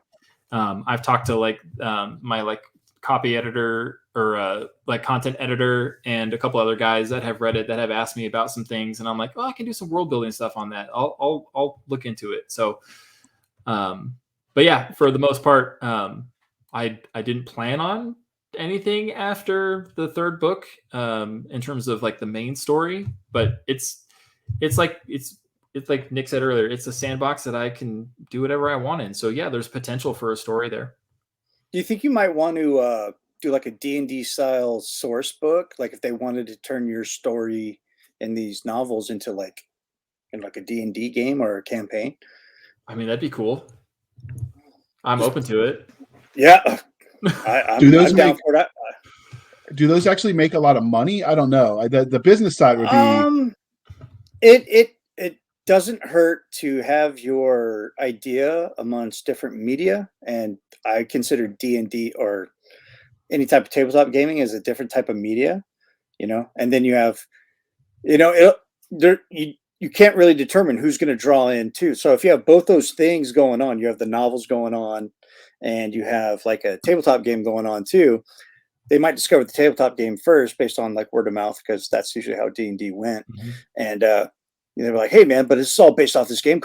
I've talked to like my like copy editor or like content editor and a couple other guys that have read it that have asked me about some things. And I'm like, oh, I can do some world building stuff on that. I'll look into it. So, but yeah, for the most part, I didn't plan on anything after the third book in terms of like the main story, but it's like Nick said earlier, it's a sandbox that I can do whatever I want in. So yeah, there's potential for a story there.
Do you think you might want to do like a D&D style source book, like if they wanted to turn your story in these novels into like a D&D game or a campaign?
I mean, that'd be cool. I'm open to it.
Yeah. I'm down for that.
Do those actually make a lot of money? I don't know. The business side would be.
It doesn't hurt to have your idea amongst different media, and I consider D&D or any type of tabletop gaming as a different type of media, And then you have, you can't really determine who's going to draw in too. So if you have both those things going on, you have the novels going on, and you have like a tabletop game going on too. They might discover the tabletop game first based on like word of mouth, because that's usually how D&D went. Mm-hmm. And they were like, hey man, but it's all based off this game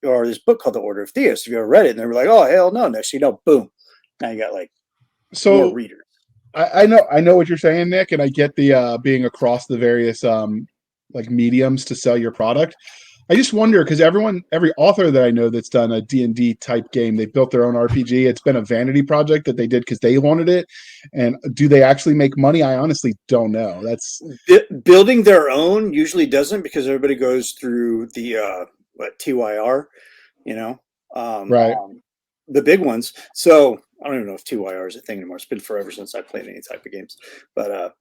or this book called The Order of Theos. Have you ever read it? And they were like, oh hell no. Next boom. Now you got like more readers.
I know what you're saying, Nick, and I get the being across the various like mediums to sell your product. I just wonder, because every author that I know that's done a D&D type game, they built their own RPG. It's been a vanity project that they did because they wanted it. And do they actually make money? I honestly don't know. That's
building their own usually doesn't, because everybody goes through the TYR,
right.
The big ones. So I don't even know if TYR is a thing anymore. It's been forever since I played any type of games. But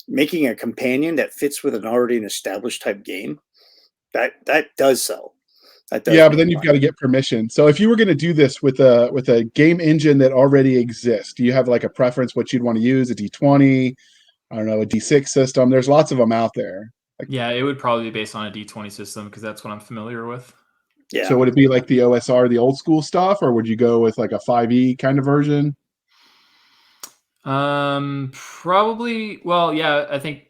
making a companion that fits with an already established type game, that does sell. That does,
yeah, but then you've got to get permission. So if you were going to do this with a game engine that already exists, do you have like a preference what you'd want to use? A D20, I don't know, a D6 system? There's lots of them out there.
Yeah, it would probably be based on a D20 system because that's what I'm familiar with.
Yeah.
So would it be like the OSR, the old school stuff, or would you go with like a 5e kind of version?
Probably. Well, yeah, I think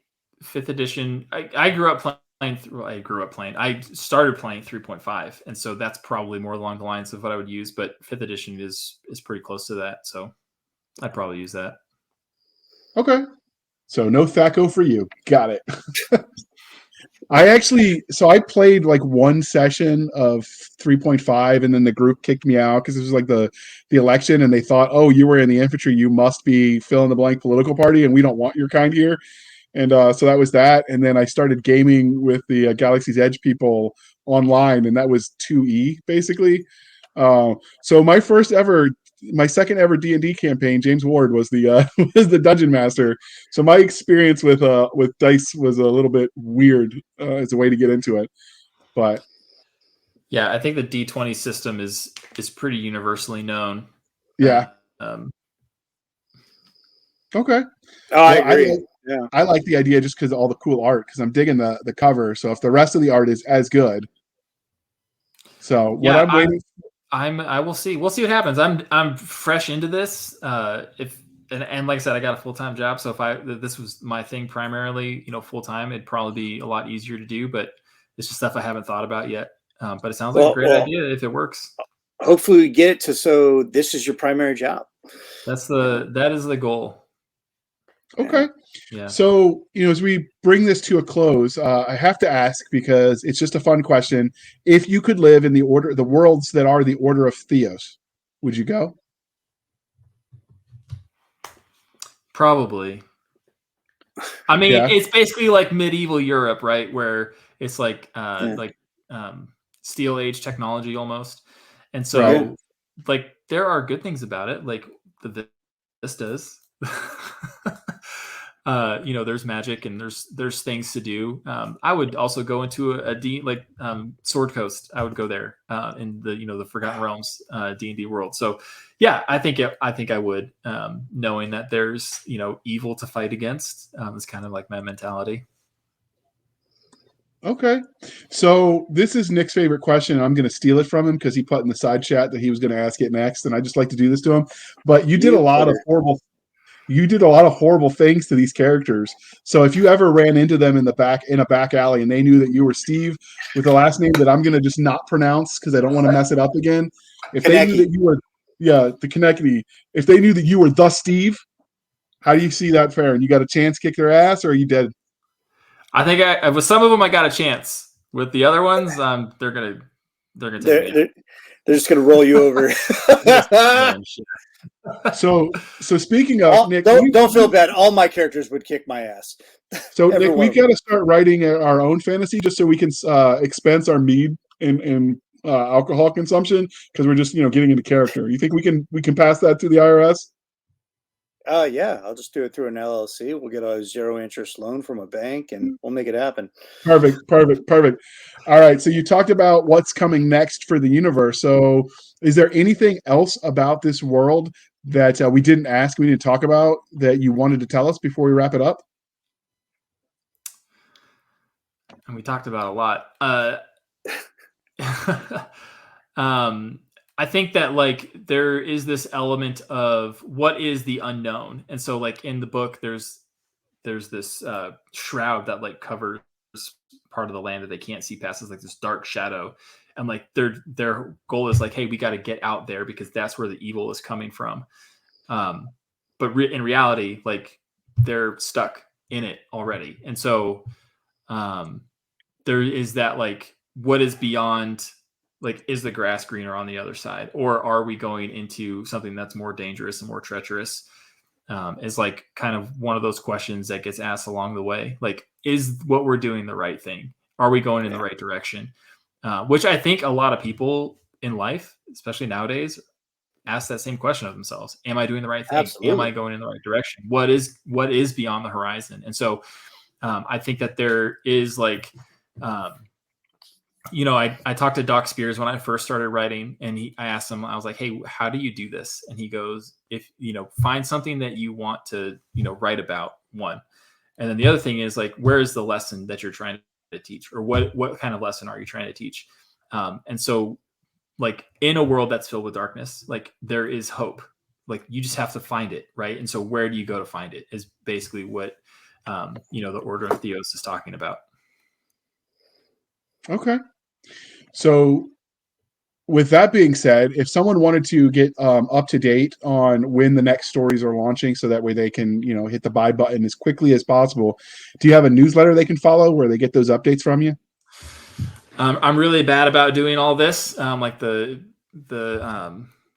5th edition. I grew up playing. I started playing 3.5, and so that's probably more along the lines of what I would use. But 5th edition is pretty close to that, so I'd probably use that.
Okay, so no THAC0 for you. Got it. I played like one session of 3.5, and then the group kicked me out because it was like the election, and they thought, oh, you were in the infantry, you must be fill in the blank political party, and we don't want your kind here. And so that was that. And then I started gaming with the Galaxy's Edge people online, and that was 2E basically. So my second ever D&D campaign, James Ward was the dungeon master. So my experience with dice was a little bit weird as a way to get into it. But
yeah, I think the D20 system is pretty universally known.
Yeah. Okay.
Oh, I agree. Yeah.
I like the idea just because of all the cool art, because I'm digging the cover. So if the rest of the art is as good. So what I'm waiting
I will see. We'll see what happens. I'm fresh into this. And like I said, I got a full-time job. So if this was my thing primarily, full-time, it'd probably be a lot easier to do, but it's just stuff I haven't thought about yet. But it sounds like a great idea if it works.
Hopefully we get it to, so this is your primary job.
That is the goal.
Okay.
Yeah.
So, as we bring this to a close, I have to ask, because it's just a fun question. If you could live in the worlds that are the Order of Theos, would you go?
Probably. I mean, It's basically like medieval Europe, right? Where it's like Steel Age technology almost. And so like there are good things about it, like the vistas. there's magic and there's things to do. I would also go into Sword Coast. I would go there in the Forgotten Realms D&D world. So yeah, I think I would, knowing that there's evil to fight against. Is kind of like my mentality.
Okay. So this is Nick's favorite question, and I'm going to steal it from him because he put in the side chat that he was going to ask it next, and I just like to do this to him. But you did a lot of horrible things to these characters. So if you ever ran into them in a back alley and they knew that you were Steve with a last name that I'm going to just not pronounce because I don't want to mess it up again. If they knew that you were, the Konecni, if they knew that you were the Steve, how do you see that faring? You got a chance to kick their ass, or are you dead?
I think with some of them I got a chance. With the other ones, they're gonna take me.
They're just gonna roll you over.
So speaking of Nick,
don't feel bad. All my characters would kick my ass.
So Nick, we got to start writing our own fantasy just so we can expense our mead and alcohol consumption because we're just getting into character. You think we can pass that to the IRS?
Yeah, I'll just do it through an LLC. We'll get a 0 interest loan from a bank, and we'll make it happen.
Perfect. All right. So you talked about what's coming next for the universe. So is there anything else about this world that we didn't talk about that you wanted to tell us before we wrap it up?
And we talked about a lot. I think that there is this element of what is the unknown. And so in the book, there's this shroud that covers part of the land that they can't see past. It's this dark shadow. And their goal is hey, we got to get out there because that's where the evil is coming from. But in reality, they're stuck in it already. And so there is that what is beyond, is the grass greener on the other side, or are we going into something that's more dangerous and more treacherous? Is kind of one of those questions that gets asked along the way. Is what we're doing the right thing? Are we going in the right direction? Which I think a lot of people in life, especially nowadays, ask that same question of themselves. Am I doing the right thing?
Absolutely.
Am I going in the right direction? What is beyond the horizon? And so I think that there is I talked to Doc Spears when I first started writing, and I asked him, I was like, hey, how do you do this? And he goes, if find something that you want to, write about, one. And then the other thing is where is the lesson that you're trying to teach, or what kind of lesson are you trying to teach? And so in a world that's filled with darkness, there is hope. You just have to find it. Right. And so where do you go to find it is basically what, the Order of Theos is talking about.
Okay. So with that being said, if someone wanted to get up to date on when the next stories are launching so that way they can, hit the buy button as quickly as possible, do you have a newsletter they can follow where they get those updates from you?
I'm really bad about doing all this, the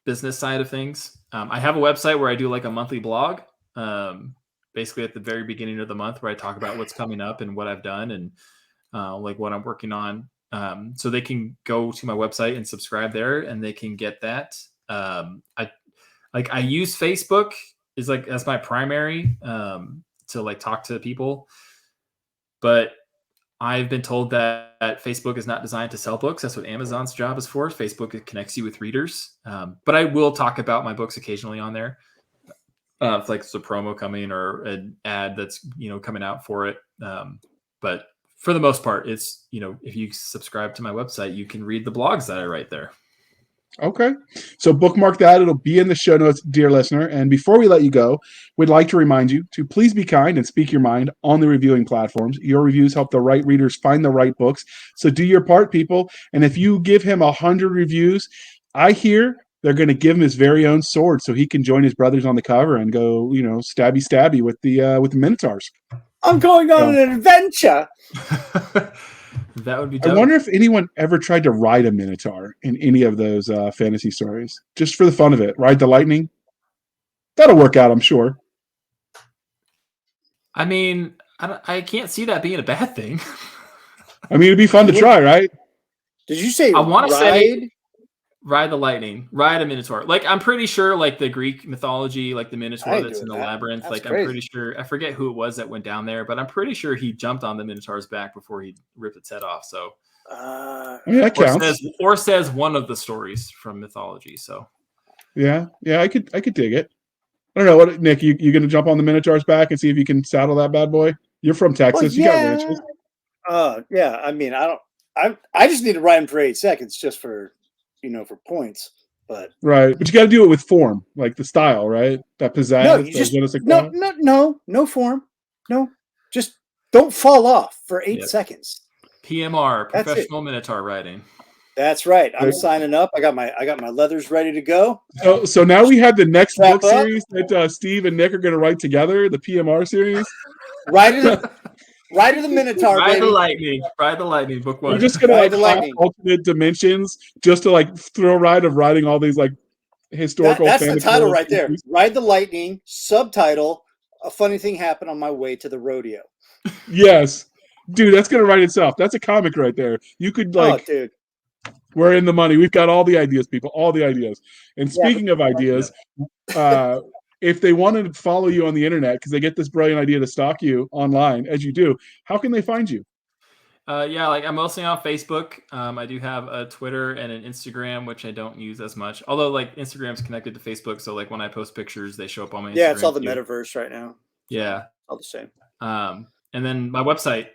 business side of things. I have a website where I do a monthly blog, basically at the very beginning of the month, where I talk about what's coming up and what I've done and what I'm working on. So they can go to my website and subscribe there, and they can get that. I use Facebook as my primary to talk to people, but I've been told that Facebook is not designed to sell books. That's what Amazon's job is for. Facebook connects you with readers. But I will talk about my books occasionally on there. If it's a promo coming or an ad that's coming out for it. But for the most part, it's if you subscribe to my website, you can read the blogs that I write there.
Okay. So bookmark that. It'll be in the show notes, dear listener. And before we let you go, we'd like to remind you to please be kind and speak your mind on the reviewing platforms. Your reviews help the right readers find the right books. So do your part, people. And if you give him 100 reviews, I hear they're going to give him his very own sword so he can join his brothers on the cover and go, stabby with the Minotaurs.
I'm going on an adventure.
That would be dope.
I wonder if anyone ever tried to ride a Minotaur in any of those fantasy stories, just for the fun of it. Ride the lightning. That'll work out, I'm sure.
I mean, I can't see that being a bad thing.
I mean, it'd be fun to try, right?
Did you say
I want to say Ride the lightning. Ride a minotaur. Like, I'm pretty sure, like, the Greek mythology, like the minotaur that's in the labyrinth.
That's
like,
crazy.
I'm pretty sure. I forget who it was that went down there, but I'm pretty sure he jumped on the minotaur's back before he ripped its head off. So,
that counts.
Or says one of the stories from mythology. So,
yeah, I could dig it. I don't know what, Nick. You gonna jump on the minotaur's back and see if you can saddle that bad boy? You're from Texas. You got ranches.
Yeah. I mean, I just need to ride him for 8 seconds just for points. But
right, but you got to do it with form, like the style, right? That pizzazz.
No, you just no form. No, just don't fall off for 8 seconds.
PMR, professional minotaur riding.
That's right. I'm signing up. I got my leathers ready to go.
So now we have the next book series that Steve and Nick are going to write together, the PMR series.
Ride to the Minotaur,
Ride
baby.
the lightning. Ride the lightning. Book 1.
We're just going to like alternate dimensions, just to like throw a ride of riding all these like historical.
That's the title right there. Ride the lightning. Subtitle: a funny thing happened on my way to the rodeo.
Yes, dude, that's going to write itself. That's a comic right there. You could like.
Oh, dude.
We're in the money. We've got all the ideas, people. All the ideas. And speaking of ideas, if they want to follow you on the internet because they get this brilliant idea to stalk you online, as you do, how can they find you?
Like I'm mostly on Facebook. I do have a Twitter and an Instagram, which I don't use as much. Although like Instagram's connected to Facebook, so like when I post pictures, they show up on my Instagram.
Yeah, it's all the metaverse right now.
Yeah,
all the same.
And then my website,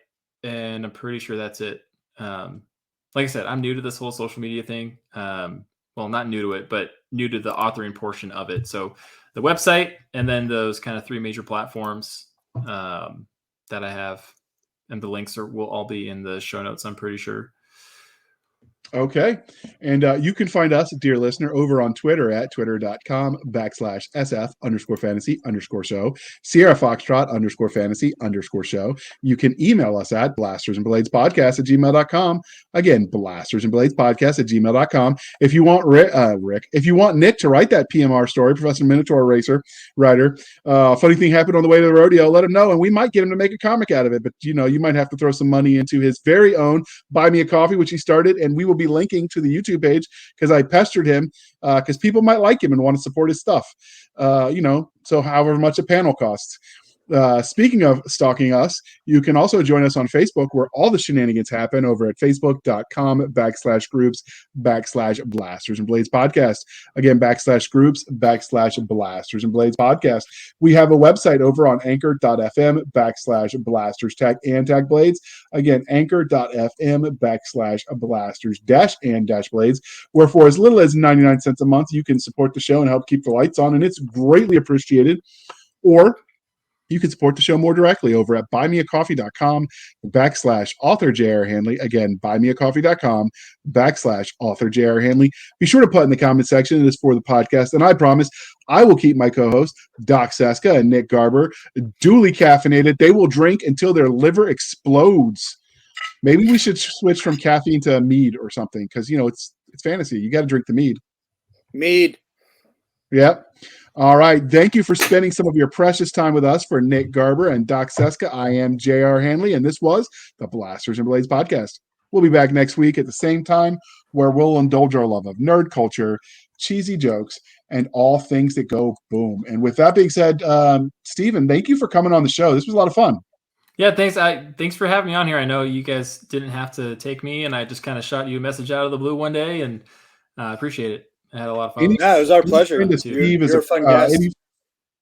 and I'm pretty sure that's it. Like I said, I'm new to this whole social media thing. Well, not new to it, but new to the authoring portion of it. So the website, and then those kind of 3 major platforms that I have, and the links will all be in the show notes, I'm pretty sure.
Okay. And you can find us, dear listener, over on Twitter at twitter.com/SF_fantasy_show, Sierra Foxtrot _fantasy_show. You can email us at blastersandbladespodcast@gmail.com. Again, blastersandbladespodcast@gmail.com. If you want if you want Nick to write that PMR story, Professor Minotaur Racer writer, funny thing happened on the way to the rodeo, let him know, and we might get him to make a comic out of it. But you might have to throw some money into his very own Buy Me a Coffee, which he started, and we will be linking to the YouTube page because I pestered him because people might like him and want to support his stuff. So however much a panel costs. Speaking of stalking us, you can also join us on Facebook, where all the shenanigans happen, over at facebook.com/groups/Blasters and Blades Podcast. Again, /groups/Blasters and Blades Podcast. We have a website over on anchor.fm/Blasters tag Blades. Again, anchor.fm/Blasters-and-Blades, where for as little as 99 cents a month, you can support the show and help keep the lights on, and it's greatly appreciated. Or you can support the show more directly over at buymeacoffee.com/author J.R. Handley. Again, buymeacoffee.com/author J.R. Handley. Be sure to put in the comment section it is for the podcast, and I promise I will keep my co-hosts, Doc Cisca and Nick Garber, duly caffeinated. They will drink until their liver explodes. Maybe we should switch from caffeine to mead or something, because it's fantasy. You got to drink the mead.
Mead.
Yep. All right. Thank you for spending some of your precious time with us. For Nick Garber and Doc Cisca, I am J.R. Handley, and this was the Blasters and Blades Podcast. We'll be back next week at the same time, where we'll indulge our love of nerd culture, cheesy jokes, and all things that go boom. And with that being said, Steven, thank you for coming on the show. This was a lot of fun.
Yeah, thanks. Thanks for having me on here. I know you guys didn't have to take me, and I just kind of shot you a message out of the blue one day, and I appreciate it. I had a lot of fun.
It was our pleasure.
You're a fun guest.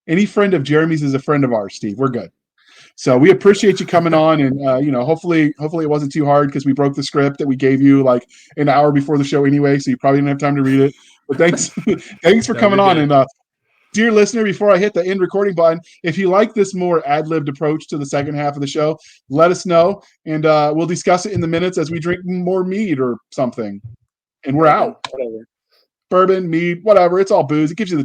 Any friend of Jeremy's is a friend of ours, Steve. We're good. So we appreciate you coming on, and hopefully it wasn't too hard, because we broke the script that we gave you like an hour before the show anyway, so you probably didn't have time to read it. But thanks for coming on. And dear listener, before I hit the end recording button, if you like this more ad-libbed approach to the second half of the show, let us know, and we'll discuss it in the minutes as we drink more mead or something. And we're out.
Whatever.
Bourbon, mead, whatever. It's all booze. It gives you the